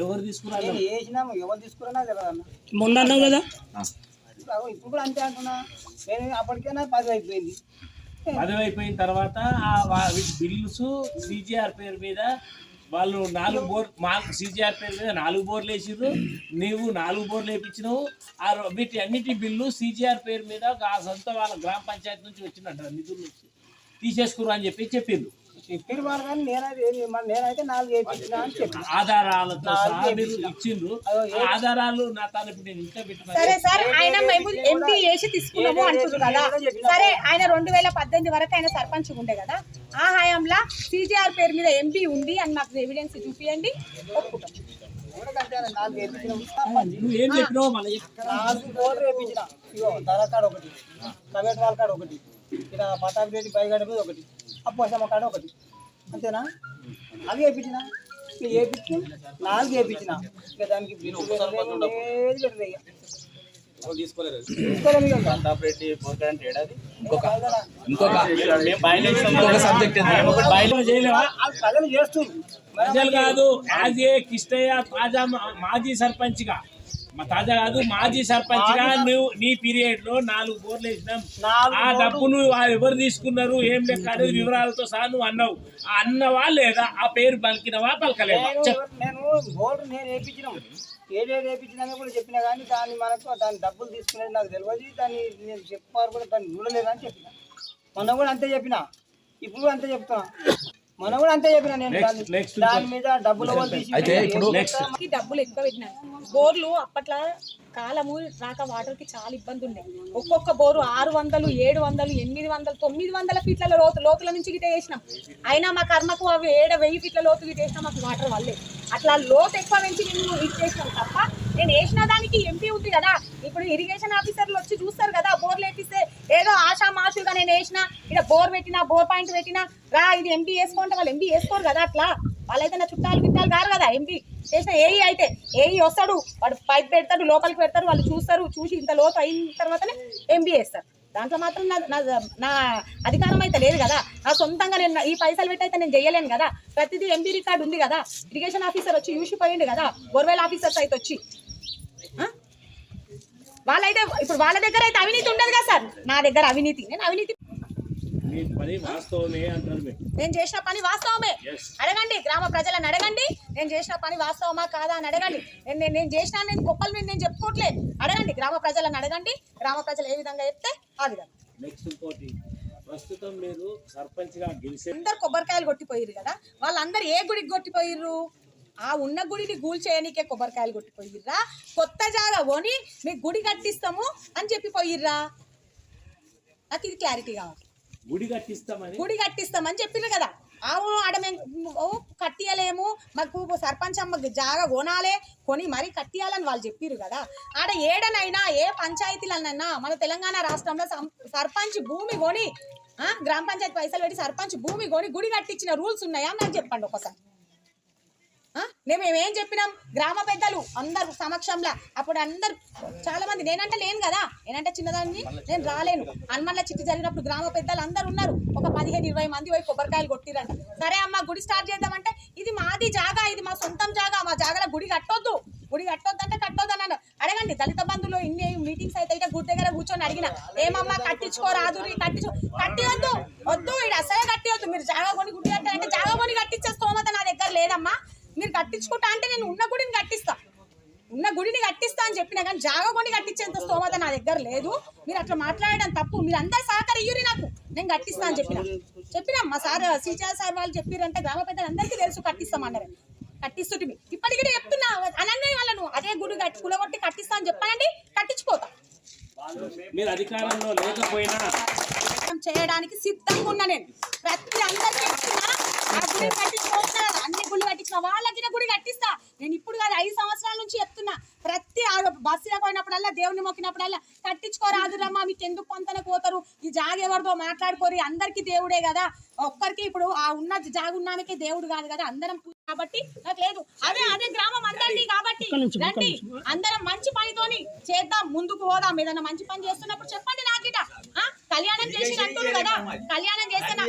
ఎవరు తీసుకున్నారు మొన్న అన్నావు కదా, ఇప్పుడు కూడా అంతే అంటున్నా. నేను అప్పటికైనా 10 అయిపోయింది. 10 అయిపోయిన తర్వాత బిల్లుస్ సిజిఆర్ పేరు మీద వాళ్ళు 4 బోర్ సిజిఆర్ పేరు మీద 4 బోర్లు వేసిర్రు, నువ్వు 4 బోర్లు వేయించినావు. వీటి అన్నిటి బిల్లు సిజిఆర్ పేరు మీద సొంత వాళ్ళ గ్రామ పంచాయతీ నుంచి వచ్చినట్టు నిధుల నుంచి తీసేసుకురు అని చెప్పిండ్రు. చెప్పిన వాళ్ళు కానీ నేనైతే 4 వేయించినా అని చెప్పి ఆధారాలతో మీరు ఇచ్చిండ్రు. ఆధారాలు నా తాను ఇప్పుడు నేను ఇంట్లో పెట్టిన. సరే సార్ ఆయన మేము ఎంపీ చేసి తీసుకున్నాము అంటున్నారు కదా. సరే ఆయన 2018 వరకు ఆయన సర్పంచ్ ఉండే కదా, ఆ హయాంలో సిజిఆర్ పేరు మీద ఎంపీ ఉంది అని మాకు ఎవిడెన్స్ చూపియండి, ఒప్పుకుంటాం. 4 ఏం చెప్పినావు మళ్ళీ? 4 బోర్లు వేయించిన. ఇగో ధరకాడ ఒకటి, కమెట్ వాళ్ళ కాడ ఒకటి, ఇలా పటాబి రెడ్డి బైగడ మీద ఒకటి, అప్పసమ్మ కాడ ఒకటి, అంతేనా? అవి వేయించిన. వేయించి 4 వేయించిన. ఇక దానికి ప్రజలు చేస్తున్నారు కాదు. యాజ్ ఏ కిష్టయ్య తాజా మాజీ సర్పంచ్ గా మాజీ సర్పంచ్ గా నువ్వు నీ పీరియడ్ లో 4 బోర్లు వేసినాం. ఆ డబ్బును ఎవరు తీసుకున్నారు ఏం లెక్క అనేది వివరాలతో సహా నువ్వు అన్నావు. అన్నవా లేదా? ఆ పేరు పలికినవా పలకలేవా? నేను బోర్డు నేను వేయించినాం. ఏదేది వేయించినా కూడా చెప్పినా కానీ దాని డబ్బులు తీసుకునేది నాకు తెలియదు. దాన్ని నేను చెప్పారు కూడా దాన్ని చూడలేదని చెప్పిన. మొన్న కూడా అంతే చెప్పిన, ఇప్పుడు అంతే చెప్తున్నా. మొన్న కూడా అంతే చెప్పిన. నేను దాని మీద డబ్బులు డబ్బులు ఎక్కువ పెట్టినా. బోర్లు అప్పట్లో కాలము రాక వాటర్ కి చాలా ఇబ్బంది ఉండే. ఒక్కొక్క బోరు 600, 700, 800, 900 ఫీట్ల లోతుల నుంచి గిట్ట వేసినాం. అయినా మా కర్మకు అవి 1000 ఫీట్ల లోతు గిట్ట వేసినా మాకు వాటర్ వల్లే. అట్లా లోతు ఎక్కువ పెంచి మేము ఇచ్చేసినాం తప్ప నేను వేసిన దానికి ఎంపీ ఉంది కదా. ఇప్పుడు ఇరిగేషన్ ఆఫీసర్లు వచ్చి చూస్తారు కదా, బోర్లు వేపిస్తే ఏదో ఆషామాషుగా నేను వేసిన ఇక్కడ బోర్ పెట్టినా బోర్ పాయింట్ పెట్టినా రా ఇది ఎంపీ వేసుకోంటే వాళ్ళు ఎంపీ వేసుకోరు కదా. అట్లా వాళ్ళైతే నా చుట్టాలు గిట్టాలు కాదు కదా. ఎంపీ చేసిన ఏఈ అయితే ఏఈ వస్తాడు, వాడు పైప్ పెడతాడు, లోపలికి పెడతారు, వాళ్ళు చూస్తారు, చూసి ఇంత లోతు అయిన తర్వాతనే ఎంపీ వేస్తారు. దాంట్లో మాత్రం నా అధికారం అయితే లేదు కదా. నా సొంతంగా నేను ఈ పైసలు పెట్టి అయితే నేను చేయలేను కదా. ప్రతిదీ ఎంబీ రికార్డు ఉంది కదా. ఇరిగేషన్ ఆఫీసర్ వచ్చి చూసిపోయిండు కదా, బోర్వెల్ ఆఫీసర్స్ అయితే వచ్చి. వాళ్ళైతే ఇప్పుడు వాళ్ళ దగ్గర అయితే అవినీతి ఉండదు కదా సార్. నా దగ్గర అవినీతి, నేను అవినీతి నేను చేసిన పని వాస్తవమే. అడగండి గ్రామ ప్రజలను, అడగండి నేను చేసిన పని వాస్తవమా కాదా అని అడగండి. నేను చేసిన నేను గొప్పల మీద నేను చెప్పుకోవట్లేదు. అడగండి గ్రామ ప్రజలను, అడగండి గ్రామ ప్రజలు ఏ విధంగా చెప్తే ఆ విధంగా. నెక్స్ట్ ఇంకోటి, ప్రస్తుతం మీరు సర్పంచ్ గా గెలిచే అందరు కొబ్బరికాయలు కొట్టిపోయిర్రు కదా. వాళ్ళందరూ ఏ గుడికి కొట్టిపోయిర్రు? ఆ ఉన్న గుడిని గూల్ చేయనికే కొబ్బరికాయలు కొట్టిపోయిర్రా? కొత్త జాగా కొని మీకు గుడి కట్టిస్తాము అని చెప్పిపోయిర్రా? నాకు ఇది క్లారిటీ కావాలి. గుడి కట్టిస్తామని చెప్పిర్రు కదా. అవును, ఆడ మేము కట్టియలేము, మాకు సర్పంచ్ అమ్మకి జాగా కొనాలే, కొని మరీ కట్టియాలని వాళ్ళు చెప్పిర్రు కదా. ఆడ ఏడనైనా ఏ పంచాయతీలనైనా మన తెలంగాణ రాష్ట్రంలో సర్పంచ్ భూమి కొని, గ్రామ పంచాయతీ పైసలు పెట్టి సర్పంచ్ భూమి కొని గుడి కట్టించిన రూల్స్ ఉన్నాయా నాకు చెప్పండి ఒకసారి. మేమేం చెప్పినాం గ్రామ పెద్దలు అందరు సమక్షంలో. అప్పుడు అందరు చాలా మంది, నేనంటే లేను కదా, నేనంటే చిన్నదాన్ని, నేను రాలేను. హనుమన్ల చిట్టి జరిగినప్పుడు గ్రామ పెద్దలు అందరు ఉన్నారు. ఒక 15-20 మంది పోయి కొబ్బరికాయలు కొట్టిరంట. సరే అమ్మ గుడి స్టార్ట్ చేద్దామంటే ఇది మాది జాగా, ఇది మా సొంతం జాగా, మా జాగాలో గుడి కట్టొద్దు అంటే కట్టొద్దు అన్నాను. అడగండి దళిత బంధువులు ఇన్ని మీటింగ్స్ అయితే గుడి దగ్గర కూర్చొని అడిగిన, ఏమమ్మా కట్టించుకోరాదు, కట్టివద్దు వద్దు, ఇది అసలే కట్టివద్దు. మీరు జాగా కొని గుడి కట్టాలంటే జాగా కొని కట్టించే స్తోమత నా దగ్గర లేదమ్మా. మీరు కట్టించుకుంటా అంటే నేను ఉన్న గుడిని కట్టిస్తా అని చెప్పినా కానీ జాగా కొని కట్టించేంత స్తోమత నా దగ్గర లేదు. మీరు అట్లా మాట్లాడడం తప్పు. మీరు అందరు సహకరియ్యూరి, నాకు నేను కట్టిస్తా అని చెప్పినా మా సార్ సిచార్ సార్ వాళ్ళు చెప్పారంటే గ్రామ పెద్దలు అందరికీ తెలుసు కట్టిస్తామన్నారు. కట్టిస్తుంటే ఇప్పటికీ చెప్తున్నా అనన్య వాళ్ళను అదే గుడి కులగొట్టి కట్టిస్తా అని చెప్పానండి, కట్టించుకోతా. మీరు అధికారంలో లేకపోయినా చేయడానికి సిద్ధంగా ఉన్నా నేను. ప్రతి అందరికి చెప్తున్నా ఆ గుడి కట్టించుకోవచ్చు, అన్ని గుళ్ళు కట్టించిన వాళ్ళకి గుడి కట్టిస్తా. నేను ఇప్పుడు కాదు 5 సంవత్సరాల నుంచి చెప్తున్నా. ప్రతి బస్సులో పోయినప్పుడల్లా, దేవుని మొక్కినప్పుడల్లా కట్టించుకోరాదురమ్మా, మీకు ఎందుకు కొంతన పోతారు, ఈ జాగ ఎవరిదో మాట్లాడుకోరు, అందరికీ దేవుడే కదా. ఒక్కరికి ఇప్పుడు ఆ ఉన్న జాగ ఉన్నామే దేవుడు కాదు కదా, అందరం కాబట్టి నాకు లేదు. అదే గ్రామం అందరినీ కాబట్టి రండి, అందరం మంచి పనితోని చేద్దాం, ముందుకు పోదాం. ఏదైనా మంచి పని చేస్తున్నప్పుడు చెప్పండి నాకిట. కళ్యాణం చేసి అంటున్నారు కదా, కళ్యాణం చేస్తున్నా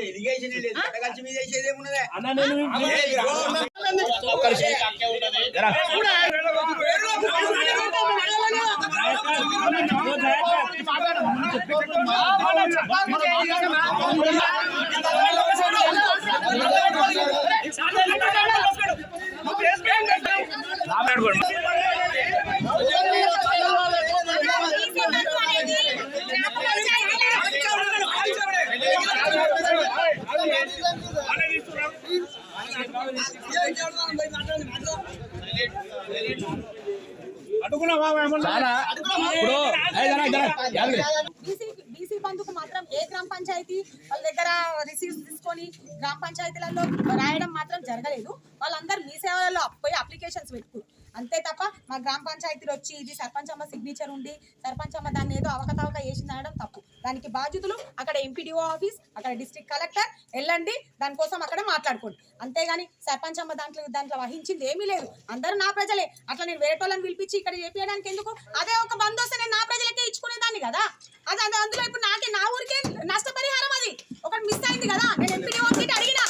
బీసీ బంధుకు మాత్రం ఏ గ్రామ పంచాయతీ వాళ్ళ దగ్గర రిసీవ్స్ తీసుకొని గ్రామ పంచాయతీలలో రాయడం మాత్రం జరగలేదు. వాళ్ళందరూ మీ సేవలలో పోయి అప్లికేషన్స్ పెట్టుకు అంతే తప్ప మా గ్రామ పంచాయతీలో వచ్చి ఇది సర్పంచ్ అమ్మ సిగ్నేచర్ ఉండి సర్పంచ్ అమ్మ దాన్ని ఏదో అవకతవక వేసింది అనడం తప్పు. దానికి బాధ్యతలు అక్కడ ఎంపీడీఓ ఆఫీస్, అక్కడ డిస్ట్రిక్ట్ కలెక్టర్, వెళ్ళండి దానికోసం అక్కడ మాట్లాడుకోండి. అంతేగాని సర్పంచ్ అమ్మ దాంట్లో వహించింది ఏమీ లేదు. అందరూ నా ప్రజలే. అట్లా నేను వేరే వాళ్ళని పిలిపించి ఇక్కడ చేపించడానికి ఎందుకు? అదే ఒక బంద్ వస్తే నేను నా ప్రజలకే ఇచ్చుకునేదాన్ని కదా. అది అందులో ఇప్పుడు నా ఊరికే నష్టపరిహారం అది ఒకటి మిస్ అయింది కదా. నేను ఎంపీడీఓ అడిగినా,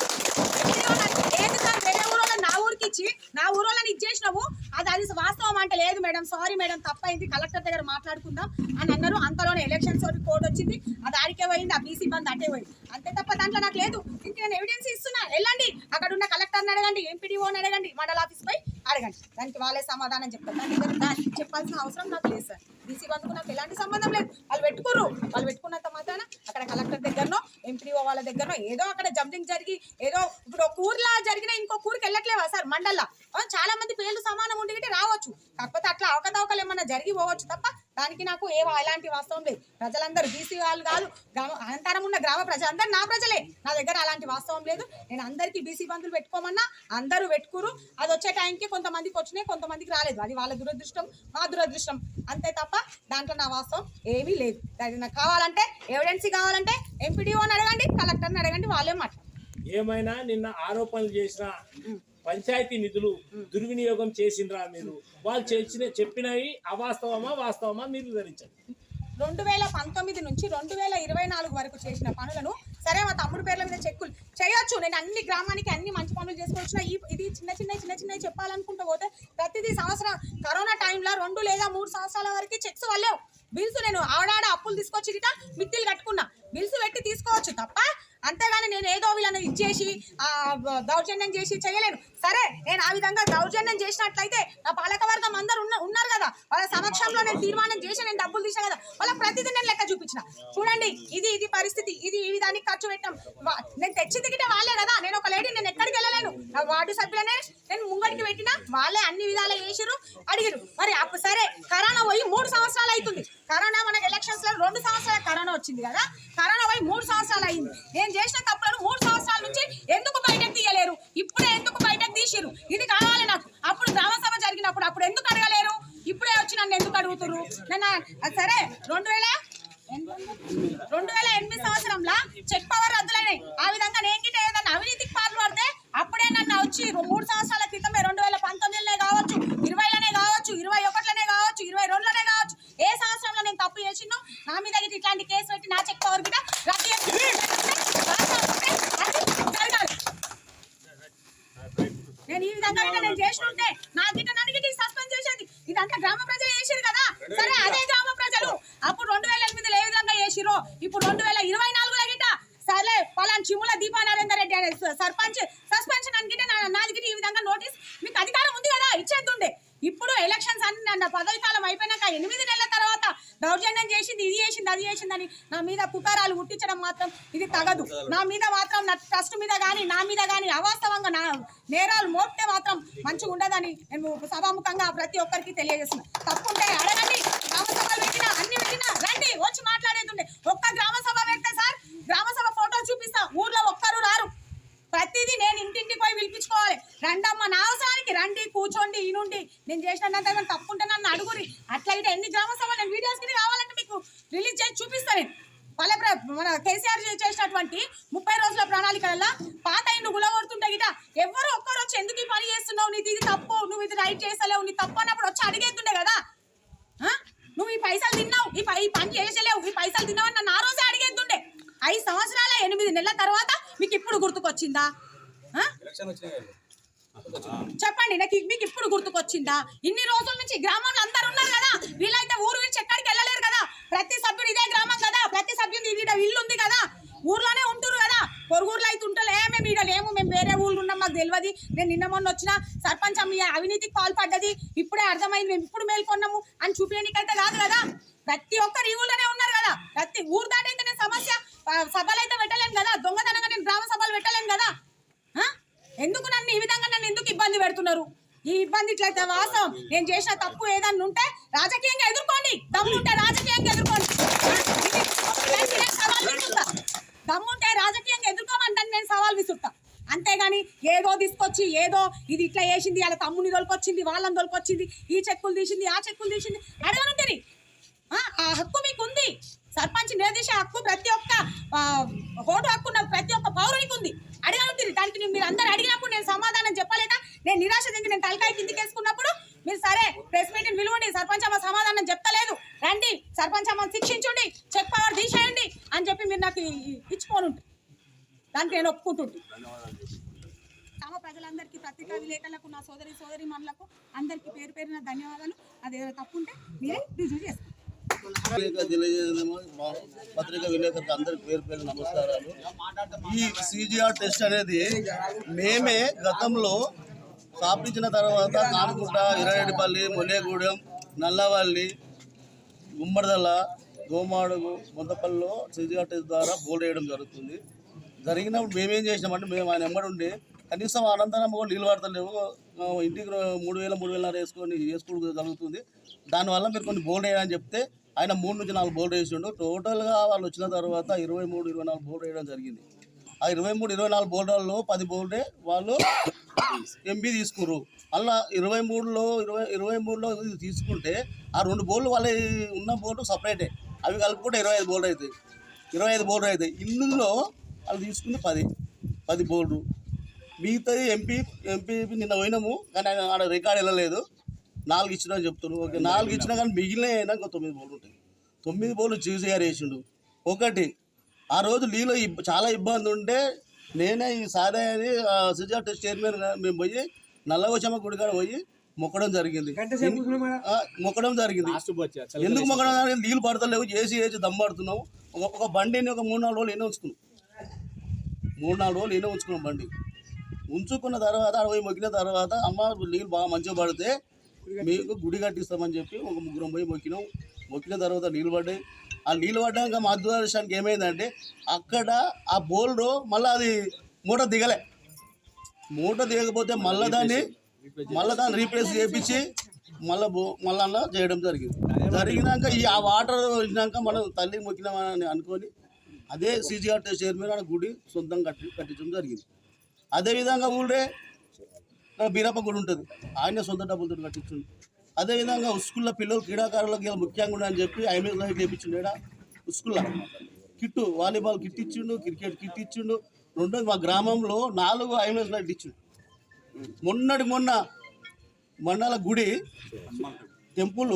ఏంటి సార్ వేరే ఊరోళ్ళని నా ఊరికి ఇచ్చి నా ఊరోళ్ళని ఇచ్చేసినావు, అది వాస్తవం అంటే లేదు మేడం, సారీ మేడం తప్పైంది, కలెక్టర్ దగ్గర మాట్లాడుకుందాం అని అన్నారు. అంతలోనే ఎలక్షన్స్ కోడ్ వచ్చింది, అది ఆడికే పోయింది, ఆ బీసీ బంద్ అటే పోయింది. అంతే తప్ప దాంట్లో నాకు లేదు. ఇంక నేను ఎవిడెన్స్ ఇస్తున్నా, వెళ్ళండి అక్కడ ఉన్న కలెక్టర్ని అడగండి, ఎంపీడీఓని అడగండి, మండల ఆఫీస్ పై అడగండి, దానికి వాళ్ళే సమాధానం చెప్తారు. దానికి చెప్పాల్సిన అవసరం నాకు లేదు సార్. బీసీ బంద్కు నాకు ఎలాంటి సంబంధం లేదు. వాళ్ళు పెట్టుకున్నంత మాత్రాన అక్కడ కలెక్టర్ దగ్గరనో ఎంపీడీఓ వాళ్ళ దగ్గరనో ఏదో అక్కడ జంపింగ్ జరిగి ఏదో ఇప్పుడు ఒక ఊర్లో జరిగినా ఇంకో ఊరికి వెళ్ళట్లేవా సార్? మండల్లో చాలా మంది పేర్లు సమానం ఉండి రావచ్చు, కాకపోతే అట్లా అవకతవకలు ఏమన్నా జరిగి పోవచ్చు తప్ప దానికి నాకు ఎలాంటి వాస్తవం లేదు. ప్రజలందరూ బీసీ వాళ్ళు కాదు, అనంతరం ఉన్న గ్రామ ప్రజలందరూ నా ప్రజలే. నా దగ్గర అలాంటి వాస్తవం లేదు. నేను అందరికీ బీసీ బంధువులు పెట్టుకోమన్నా అందరూ పెట్టుకురు. అది వచ్చే టైంకి కొంతమందికి వచ్చినాయి, కొంతమందికి రాలేదు. అది వాళ్ళ దురదృష్టం, మా దురదృష్టం అంతే తప్ప దాంట్లో నా వాస్తవం ఏమీ లేదు. అది నాకు కావాలంటే ఎవిడెన్సీ కావాలంటే ఎంపీడీఓని అడగండి, కలెక్టర్ని అడగండి, వాళ్ళే మాట్లాడు. ఏమైనా నిన్న ఆరోపణలు చేసిన పంచాయతీ నిధులు దుర్వినియోగం చేసిండ్రా మీరు? వాళ్ళు చెప్పినవి అవాస్తవమా వాస్తవమా మీరు వివరించండి. 2019 నుంచి 2024 వరకు చేసిన పనులను సరే మా తమ్ముడు పేర్ల మీద చెక్కులు చేయొచ్చు. నేను అన్ని గ్రామానికి అన్ని మంచి పనులు చేసుకోవచ్చు. ఇది చిన్న చెప్పాలనుకుంటూ పోతే ప్రతిదీ సంవత్సరం కరోనా టైంలో 2 లేదా 3 సంవత్సరాల వరకు చెక్స్ వల్లే బిల్స్ నేను ఆడాడ అప్పులు తీసుకొచ్చి ఇట మిత్తిలు కట్టుకున్నా. బిల్స్ పెట్టి తీసుకోవచ్చు తప్ప అంతేగాని నేను ఏదో వీళ్ళని ఇచ్చేసి దౌర్జన్యం చేసి చేయలేను. సరే నేను ఆ విధంగా దౌర్జన్యం చేసినట్లయితే నా పాలకవర్గం అందరు ఉన్నారు కదా, వాళ్ళ సమక్షంలో నేను తీర్మానం చేసి నేను డబ్బులు తీసా కదా, వాళ్ళ ప్రతిదీ నేను లెక్క చూపించిన. చూడండి ఇది పరిస్థితి, ఇది ఈ విధానికి ఖర్చు పెట్టాం. నేను తెచ్చి దిగితే వాళ్ళే కదా, నేను ఒక లేడీ, నేను ఎక్కడికి వెళ్ళలేను. వార్డు సభ్యులనే నేను ముంగడికి పెట్టినా వాళ్ళే అన్ని విధాలు చేసిరు, అడిగిరు. మరి అప్పుడు సరే కరోనా పోయి 3 సంవత్సరాలు అవుతుంది. కరోనా మనకి ఎలక్షన్స్ లో 2 సంవత్సరాలు కరోనా వచ్చింది కదా, కరోనా పోయి 3 సంవత్సరాలు అయింది. నేను చేసిన తప్పులను 3 సంవత్సరాల నుంచి ఎందుకు బయటకు తీయలేరు? ఇప్పుడే ఎందుకు బయటకు తీసిరు? ఇది కావాలి నాకు. అప్పుడు గ్రామ సభ జరిగినప్పుడు అప్పుడు ఎందుకు అడగలేరు? ఇప్పుడే వచ్చి నన్ను ఎందుకు అడుగుతున్నారు? నన్ను సరే 2008 సంవత్సరంలో చెక్ పవర్ రద్దులైనాయి. ఆ విధంగా నేను గిట్ట ఏదన్నా అవినీతికి పాల్పడితే అప్పుడే నన్ను వచ్చి 3 సంవత్సరాల క్రితమే 2019లోనే కావచ్చు, 20లోనే కావచ్చు, 21లోనే కావచ్చు, 22లోనే కావచ్చు, ఏ సంవత్సరంలో నేను తప్పు చేసినో నా మీద ఇట్లాంటి కేసు పెట్టి నా చెక్ పవర్ గిట్ట రద్దు నేను ఈ విధంగా నేను చేస్తుంటే నా గిట్ట నన్ను గిట్ట సస్పెండ్ చేసేది. ఇదంతా గ్రామ ప్రజలు చేసిరు కదా. సరే అదే గ్రామ ప్రజలు అప్పుడు 2008లో ఏ విధంగా చేసిరో ఇప్పుడు 2024లో గిట్ట సరే పలానా చిముల దీపా నరేందర్ రెడ్డి అనే సర్పంచ్ సస్పెన్షన్ అని గిట్ట నాది గిట్ట ఈ విధంగా నోటీస్ మీకు అధికారం ఉంది కదా, ఇచ్చేద్దుండే. ఇప్పుడు ఎలక్షన్స్ అన్ని పదవి కాలం అయిపోయినాక 8 నెలల తర్వాత దౌర్జన్యం చేసింది, ఇది చేసింది, అది చేసిందని నా మీద పుకారాలు పుట్టించడం మాత్రం ఇది తగదు. నా మీద మాత్రం నా ట్రస్ట్ మీద కానీ నా మీద కానీ అవాస్తవంగా నా నేరాలు మోపితే మాత్రం మంచిగా ఉండదని నేను సభాముఖంగా ప్రతి ఒక్కరికి తెలియజేస్తున్నాను. తప్పుంటే అడగండి, గ్రామ సభలు పెట్టినా అన్ని పెట్టినా రండి వచ్చి మాట్లాడేతుండే. ఒక్క గ్రామ సభ పెడితే సార్ గ్రామ సభ ఫోటోలు చూపిస్తా, ఊర్లో ఒక్కరు రారు. ప్రతిదీ నేను ఇంటింటికి పోయి పిలిపించుకోవాలి. రండమ్మ నా అవసరానికి రండి, కూర్చోండి, ఈనుండి. నేను చేసినంత తప్పుంటే నన్ను అడుగురి. అట్లయితే ఎన్ని గ్రామ సభలు నేను వీడియోస్ కింద కావాలంటే మీకు రిలీజ్ చేసి చూపిస్తాను. మన కేసీఆర్ చేసినటువంటి 30 రోజుల ప్రణాళికలలో పాత ఇండ్లు గులగొడుతుంటే గిట ఎవరు ఒక్కరు వచ్చి ఎందుకు ఈ పని చేస్తున్నావు, నీది ఇది తప్పు, నువ్వు ఇది రైట్ చేస్తలేవు, నీ తప్పు అన్నప్పుడు వచ్చి అడిగేస్తుండే కదా. నువ్వు ఈ పైసలు తిన్నావు, ఈ పని చేసలేవు, ఈ పైసలు తిన్నావు అని నన్ను ఆ రోజే అడిగేస్తుండే. 5 సంవత్సరాల 8 నెలల తర్వాత మీకు ఇప్పుడు గుర్తుకొచ్చిందా? చెప్పండి, మీకు ఇప్పుడు గుర్తుకొచ్చిందా? ఇన్ని రోజుల నుంచి గ్రామంలో అందరు ఉన్నారు కదా, వీళ్ళైతే ఊరు విడిచి ఎక్కడికి వెళ్ళలేరు కదా. ప్రతి సభ్యుడు ఇదే గ్రామం కదా, ప్రతి సభ్యుడు ఇది ఇల్లు ఉంది కదా, ఊర్లోనే ఉంటురు కదా. పొరుగురులో అయితే ఉంటలే, మేము ఈడ లేము, మేము వేరే ఊళ్ళు ఉన్నాం, మాకు తెలియదు. నేను నిన్న మొన్న వచ్చిన సర్పంచ్ అమ్మ అవినీతికి పాల్పడ్డది ఇప్పుడే అర్థమైంది, మేము ఇప్పుడు మేల్కొన్నాము అని చూపించడానికైతే కాదు కదా. ప్రతి ఒక్కరు ఈ ఊళ్ళోనే ఉన్నారు కదా. ప్రతి ఊరు దాటైతే నేను సమస్య సభలు అయితే పెట్టలేను కదా, దొంగతనంగా నేను గ్రామ సభలు పెట్టలేను కదా. ఎందుకు నన్ను ఈ విధంగా నన్ను ఎందుకు ఇబ్బంది పెడుతున్నారు? ఈ ఇబ్బంది ఇట్లయితే వాస్తవం. నేను చేసిన తప్పు ఏదన్నా ఉంటే రాజకీయంగా ఎదుర్కోండి, దమ్ముంటే రాజకీయంగా ఎదుర్కోండి. సవాల్ విసురుతా, దమ్ముంటే రాజకీయంగా ఎదుర్కోమంటాను, నేను సవాల్ విసురుతా. అంతేగాని ఏదో తీసుకొచ్చి ఏదో ఇది ఇట్లా చేసింది, అలా తమ్ముని దొరికొచ్చింది, వాళ్ళని దొరికొచ్చింది, ఈ చెక్కులు తీసింది, ఆ చెక్కులు తీసింది అడగనుంటుంది. ఆ హక్కు మీకు ఉంది. సర్పంచ్ నిలదీసే హక్కు ప్రతి ఒక్క ఓటు హక్కు ఉన్న ప్రతి ఒక్క పౌరునికి ఉంది. అడగనుంటుంది. దానికి మీరు అందరు అడిగినప్పుడు నేను సమాధానం చెప్పలేక నేను నిరాశ చెంది నేను తలకాయ కిందికి వేసుకున్నప్పుడు మీరు సరే ప్రెస్ మీటింగ్ విలువండి, సర్పంచ్ అమ్మ సమాధానం చెప్తలేదు, రండి సర్పంచ్ అమ్మని శిక్షించండి, చెక్ పవర్ తీసేయండి అని చెప్పి మీరు నాకు ఇచ్చిపోనుంటుంది. దానికి నేను ఒప్పుకుంటుంటే గ్రామ ప్రజలందరికీ, పత్రికా విలేకరులకు, నా సోదరి మనులకు అందరికీ పేరు పేరున ధన్యవాదాలు. అది తప్పుంటే మీరే రుజువు చేసుకోండి. పత్రికా విలేకరులకు అందరికి పేరు పేరు నమస్కారాలు. ఈ సిజిఆర్ టెస్ట్ అనేది మేమే గతంలో స్థాపించిన తర్వాత కానుకుంట, ఇరవైపల్లి, మొల్లేగూడెం, నల్లవల్లి, గుమ్మడిదల, గోమాడుగు, మొంతపల్లిలో సిజిఆర్ టెస్ట్ ద్వారా బోల్ వేయడం జరుగుతుంది. జరిగినప్పుడు మేమేం చేసినామంటే మేము ఆయన ఎమ్మడుండి కనీసం అనంతరం కూడా నీళ్ళు పడతలేవు, ఇంటికి 3,000 వేసుకోవడం జరుగుతుంది. దానివల్ల మీరు కొన్ని బోల్ వేయాలని చెప్తే ఆయన 3 నుంచి 4 బోల్ వేసిండు. టోటల్గా వాళ్ళు వచ్చిన తర్వాత 23-24 బోల్ వేయడం జరిగింది. ఆ 23-24 బోర్డుల్లో 10 బోర్డే వాళ్ళు ఎంపీ తీసుకున్నారు. అలా 23లో తీసుకుంటే ఆ 2 బోర్లు వాళ్ళ ఉన్న బోర్డు సపరేటే, అవి కలుపుకుంటే 25 బోర్డు అవుతాయి. 25 బోర్డు అవుతాయి. ఇందులో వాళ్ళు తీసుకుంది 10 బోర్డు. మిగతాది ఎంపీ నిన్న పోయినాము కానీ ఆయన ఆడ రికార్డు వెళ్ళలేదు. 4 ఇచ్చినా అని చెప్తున్నారు. ఓకే, 4 ఇచ్చినా కానీ మిగిలిన అయినా ఇంకో 9 బోర్డు ఉంటాయి. 9 బోర్లు CGR వేసిండు. ఒకటి ఆ రోజు నీళ్ళు చాలా ఇబ్బంది ఉంటే నేనే ఈ సాదయ్య అని CGR టెస్ట్ చైర్మన్ మేము పోయి నల్లవచమ్మ గుడికాడ పోయి మొక్కడం జరిగింది. మొక్కడం జరిగింది. ఎందుకు మొక్కడం జరిగింది? నీళ్ళు పడతలేవు, వేసి దమ్మాడుతున్నాము. ఒక బండిని ఒక 3-4 రోజులు ఎన్నో ఉంచుకున్నాం. 3-4 రోజులు ఎన్నో ఉంచుకున్నాం. బండి ఉంచుకున్న తర్వాత ఆడ పోయి మొక్కిన తర్వాత అమ్మ నీళ్ళు బాగా మంచిగా పడితే మీకు గుడి కట్టిస్తామని చెప్పి ఒక 3 పోయి మొక్కినాం. మొక్కిన తర్వాత నీళ్ళు పడ్డాయి. ఆ నీళ్ళు పడ్డాక మా దురదృష్టానికి ఏమైందంటే అక్కడ ఆ బోల్డో మళ్ళీ అది మూట దిగలే. మూట దిగకపోతే మళ్ళీ దాన్ని రీప్లేస్ చేయించి మళ్ళా చేయడం జరిగినాక ఆ వాటర్ వచ్చినాక మనం తల్లి మొక్కినామని అనుకొని అదే CGR టెస్ట్ చైర్మన్ ఆడ గుడి సొంతంగా కట్టించడం జరిగింది. అదేవిధంగా ఊళ్ళే బీరప్ప గుడి ఉంటుంది, ఆయన సొంత డబ్బులతో కట్టించండి. అదేవిధంగా స్కూల్లో పిల్లలు క్రీడాకారులకు ఇలా ముఖ్యంగా అని చెప్పి ఐఎంఎస్ లైట్ వేయించిండు. స్కూల్లో కిట్టు వాలీబాల్ కిట్ ఇచ్చిండు, క్రికెట్ కిట్ ఇచ్చిండు. రెండోది మా గ్రామంలో 4 ఐఎంఎస్ లైట్ ఇచ్చిండు. మొన్న మండల గుడి టెంపుల్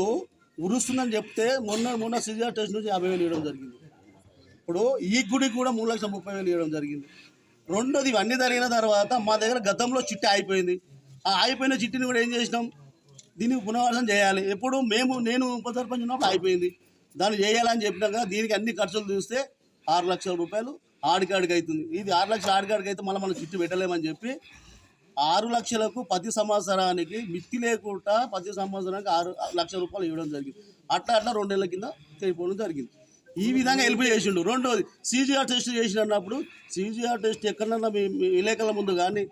ఉరుస్తుందని చెప్తే మొన్న CGR టెస్ట్ నుంచి 50,000 ఇవ్వడం జరిగింది. ఇప్పుడు ఈ గుడికి కూడా 3,30,000 ఇవ్వడం జరిగింది. రెండోది ఇవన్నీ జరిగిన తర్వాత మా దగ్గర గతంలో చిట్టి అయిపోయింది. ఆ అయిపోయిన చిట్టిని కూడా ఏం చేసినాం, దీనికి పునరావృతం చేయాలి. ఎప్పుడు నేను ఉప సర్పంచ్ ఉన్నప్పుడు అయిపోయింది, దాన్ని చేయాలని చెప్పినాక దీనికి అన్ని ఖర్చులు చూస్తే 6 లక్షల రూపాయలు ఆడికాడికి అవుతుంది. ఇది 6 లక్షలు ఆడికాడికి అయితే మళ్ళీ మనం చిట్టి పెట్టలేమని చెప్పి 6 లక్షలకు ప్రతి సంవత్సరానికి మిత్తి లేకుండా ప్రతి సంవత్సరానికి 6 లక్షల రూపాయలు ఇవ్వడం జరిగింది. అట్లా 2 నెలల కింద చేయడం జరిగింది. ఈ విధంగా హెల్ప్ చేసిండు. రెండోది CGR టెస్ట్ చేసినప్పుడు CGR టెస్ట్ ఎక్కడన్నా మీ విలేకరుల ముందు కానీ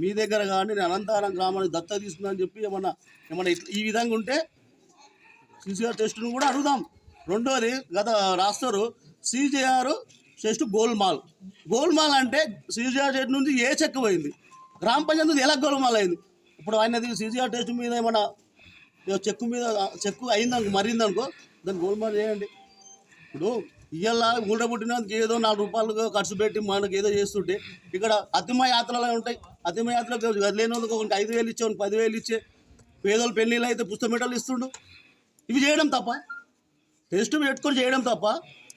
మీ దగ్గర కానీ నేను అనంతరం గ్రామానికి దత్త తీసుకున్నాను చెప్పి ఏమన్నా ఈ విధంగా ఉంటే CGR టెస్ట్ను కూడా అడుగుదాం. రెండోది గత రాస్తారు CGR టెస్ట్ గోల్మాల్ అంటే CGR టెస్ట్ నుంచి ఏ చెక్ పోయింది, గ్రామ పంచాయతీ నుంచి ఎలా గోల్మాల్ అయింది. ఇప్పుడు ఆయనది CGR టెస్ట్ మీద ఏమన్నా చెక్కు అయిందనుకో మరిందనుకో దాన్ని గోల్మాల్ చేయండి. ఇప్పుడు ఇవాళ ఊళ్ళో పుట్టినందుకు ఏదో 4 రూపాయలు ఖర్చు పెట్టి మనకు ఏదో చేస్తుంటే ఇక్కడ అతిమ యాత్రలు ఉంటాయి. అతిమ యాత్రలకు లేనందుకు ఒకరికి 5,000 ఇచ్చే, 10,000 ఇచ్చే, పేదోళ్ళు పెళ్ళిళ్ళు అయితే పుస్తమెటలు ఇస్తుండు. ఇవి చేయడం తప్ప, టెస్ట్ పెట్టుకొని చేయడం తప్ప.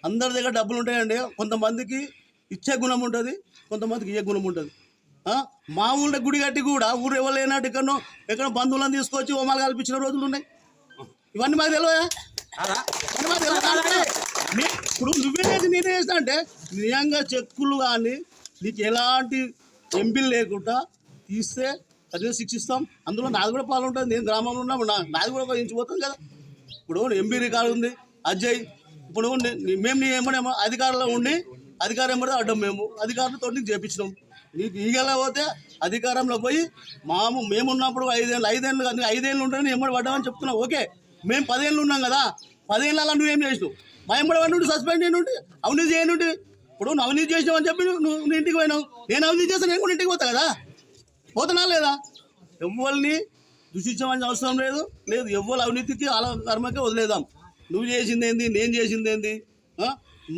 అందరి దగ్గర డబ్బులు ఉంటాయండి. కొంతమందికి ఇచ్చే గుణం ఉంటుంది, కొంతమందికి ఇచ్చే గుణం ఉంటుంది. మా ఊళ్ళో గుడి కట్టి కూడా ఊరు ఇవ్వలేనట్టు ఎక్కడో బంధువులను తీసుకొచ్చి హోమాలు కల్పించిన రోజులు ఉన్నాయి. ఇవన్నీ మాకు తెలియదా? ఇప్పుడు నువ్వేది నేనే చేస్తా అంటే నిజంగా చెక్కులు కానీ నీకు ఎలాంటి ఎంపీలు లేకుండా తీస్తే అదే శిక్షిస్తాం. అందులో నాది కూడా పాలు ఉంటుంది. నేను గ్రామంలో ఉన్నాము, నాది కూడా ఎంచిపోతాం కదా. ఇప్పుడు ఎంపీ రికార్డు ఉంది, అజయ్. ఇప్పుడు మేము ఏమన్నా అధికారంలో ఉండి అధికారం ఏమో అడ్డం మేము అధికారులతో నీకు చేపించినాం. నీకు ఈగలా పోతే అధికారంలో పోయి మేమున్నప్పుడు 5 ఏళ్ళు ఉంటే నేను ఎమ్మడి పడ్డామని చెప్తున్నావు. ఓకే, మేము 10 ఏళ్ళు ఉన్నాం కదా, 10 ఏళ్ళ నువ్వేం చేసినావు? మా ఎమ్మడి వాడి సస్పెండ్ చేయనుండి, అవినీతి చేయనుండి. ఇప్పుడు నువ్వు అవినీతి చేసినావు అని చెప్పి నువ్వు ఇంటికి పోయినావు. నేను అవినీతి చేస్తే నేను కూడా ఇంటికి పోతా కదా, పోతున్నా లేదా? ఎవ్వరిని దూషించమని అవసరం లేదు. ఎవ్వరు అవినీతికి అలా కర్మకే వదిలేదాం. నువ్వు చేసింది ఏంది, నేను చేసింది ఏంది?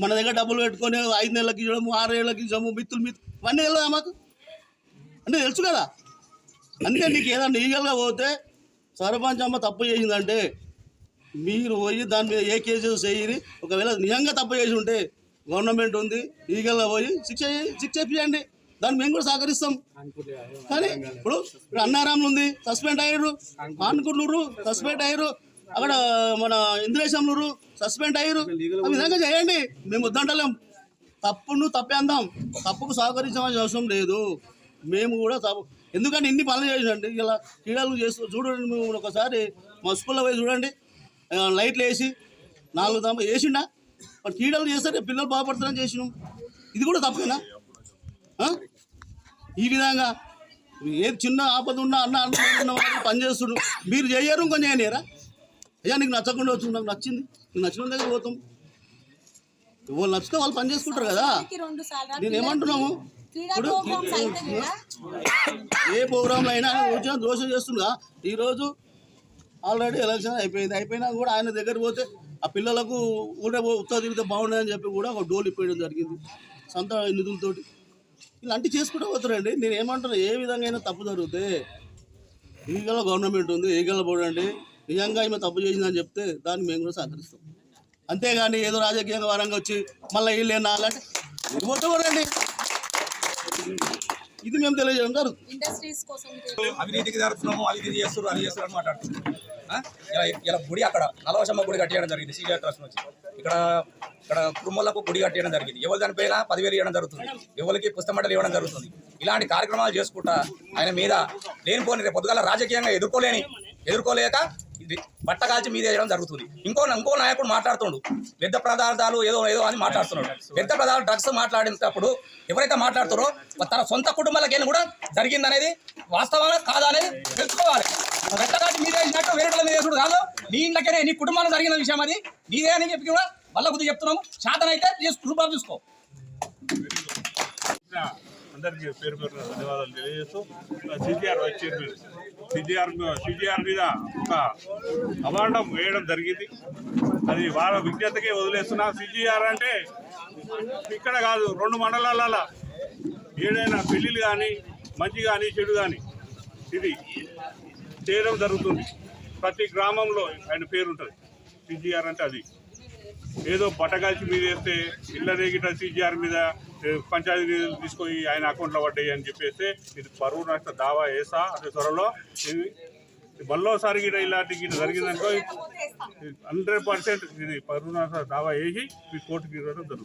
మన దగ్గర డబ్బులు పెట్టుకొని 5 నెలలకి ఇవ్వడము, 6 ఏళ్ళకి ఇవ్వము, మిత్తులు ఇవన్నీ తెలియదా మాకు? అంటే తెలుసు కదా. అందుకే నీకు ఏదన్నా లీగల్గా పోతే సర్పంచ్ అమ్మ తప్పు చేసిందంటే మీరు పోయి దాని మీద ఏ కేసెస్ చేయని. ఒకవేళ నిజంగా తప్పు చేసి ఉంటే గవర్నమెంట్ ఉంది, లీగల్గా పోయి శిక్ష ఇప్పియండి. దాన్ని మేము కూడా సహకరిస్తాం. కానీ ఇప్పుడు అన్నారాములు ఉంది, సస్పెండ్ అయ్యారు. ఆనుకుర్లూరు సస్పెండ్ అయ్యారు. అక్కడ మన ఇంద్రేశంలూరు సస్పెండ్ అయ్యారు. ఆ విధంగా చేయండి. మేము వద్దంటలేం. తప్పును తప్పే అందాం, తప్పుకు సహకరించాల్సిన అవసరం లేదు. మేము కూడా ఎందుకంటే ఇన్ని పనులు చేసినండి. ఇలా క్రీడలు చేస్తూ చూడండి. మేము ఒకసారి మా స్కూల్లో పోయి చూడండి, లైట్లు వేసి 4 దాంట్లో వేసిండా. మరి క్రీడలు చేస్తే పిల్లలు బాగుపడతారని చేసినాం. ఇది కూడా తప్పేనా? ఈ విధంగా ఏది చిన్న ఆపద ఉన్నా అన్న పనిచేస్తుడు. మీరు చేయరు, ఇంకొంచెం చేయనియరా? అయ్యా నీకు నచ్చకుండా వచ్చు, నాకు నచ్చింది, నీకు నచ్చిన దగ్గర పోతాం. వాళ్ళు నచ్చితే వాళ్ళు పని చేసుకుంటారు కదా. నేనేమంటున్నాము, ఇప్పుడు ఏ ప్రోగ్రాంలో అయినా వచ్చిన దోషం చేస్తుండగా ఈరోజు ఆల్రెడీ ఎలక్షన్ అయిపోయినా కూడా ఆయన దగ్గర పోతే ఆ పిల్లలకు ఊరే ఉత్తర తిరిగితే బాగుండదని చెప్పి కూడా ఒక డోలు ఇప్పేయడం జరిగింది సొంత నిధులతోటి. ఇలాంటివి చేసుకుంటూ పోతారండి. నేను ఏమంటున్నా, ఏ విధంగా అయినా తప్పు జరిగితే ఈగల గవర్నమెంట్ ఉంది, ఈగల పోడండి. నిజంగా ఈమె తప్పు చేసిందని చెప్తే దాన్ని మేము కూడా సహకరిస్తాం. అంతేగాని ఏదో రాజకీయంగా వారంగా వచ్చి మళ్ళీ వీళ్ళు నాలంటే ఇవ్వటండి. ఇది మేము తెలియజేయడం జరుగుతుంది. ఇండస్ట్రీస్ కోసం అవినీతికి జరుగుతున్నాము, అది చేస్తారు అని మాట్లాడుతున్నాం. ఇలా గుడి అక్కడ నలవశమ్మ గుడి కట్టేయడం జరిగింది సీజీఆర్ ట్రస్ట్ నుంచి. ఇక్కడ కుటుంబాలకు గుడి కట్టేయడం జరిగింది. ఎవరు చనిపోయినా 10,000 ఇవ్వడం జరుగుతుంది, ఎవరికి పుస్తమండలు ఇవ్వడం జరుగుతుంది. ఇలాంటి కార్యక్రమాలు చేసుకుంటా ఆయన మీద లేనిపోని రేపు పొద్దుగాల రాజకీయంగా ఎదుర్కోలేక ఇది బట్ట కాల్చి మీద వేయడం జరుగుతుంది. ఇంకో నాయకుడు మాట్లాడుతుండు వ్యర్థ పదార్థాలు ఏదో అని మాట్లాడుతున్నాడు. వ్యర్థ పదార్థాలు డ్రగ్స్ మాట్లాడినప్పుడు ఎవరైతే మాట్లాడుతారో తన సొంత కుటుంబాలకైనా కూడా జరిగిందనేది వాస్తవంగా కాదా అనేది తెలుసుకోవాలి. వ్యర్థ కాల్చి మీద వేసినట్టు వేరే మీద వేసుడు కాదు, నీ ఇంట్లోకైనా నీ కుటుంబాలు జరిగిన విషయం అది నీదే అని చెప్పి కూడా మళ్ళీ కొద్దిగా చెప్తున్నాము. శాతనైతే రూపాయలు చూసుకో. అందరికీ పేరు ధన్యవాదాలు తెలియజేస్తూ సిజిఆర్ వైస్ చైర్మన్ సిజిఆర్ మీద ఒక అవాండం వేయడం జరిగింది. అది వాళ్ళ విజ్ఞతకే వదిలేస్తున్నా. సిజిఆర్ అంటే ఇక్కడ కాదు, 2 మండలాల ఏదైనా పెళ్ళిళ్ళు కానీ మంచి కానీ చెడు కానీ ఇది చేయడం జరుగుతుంది. ప్రతి గ్రామంలో ఆయన పేరు ఉంటుంది. సిజిఆర్ అంటే అది ఏదో బట్టగాల్చి మీద వేస్తే ఇళ్ళ గిట్ట సిజిఆర్ మీద పంచాయతీ నిధులు తీసుకొని ఆయన అకౌంట్లో పడ్డాయి అని చెప్పేస్తే ఇది పరువు నష్ట దావా వేసా అదే త్వరలో. ఇది మళ్ళోసారి గిట్ట ఇలాంటి గిట్ట జరిగిందనుకో 100% ఇది పరువు నష్ట దావా వేసి కోర్టుకి ఇవ్వడం జరుగుతుంది.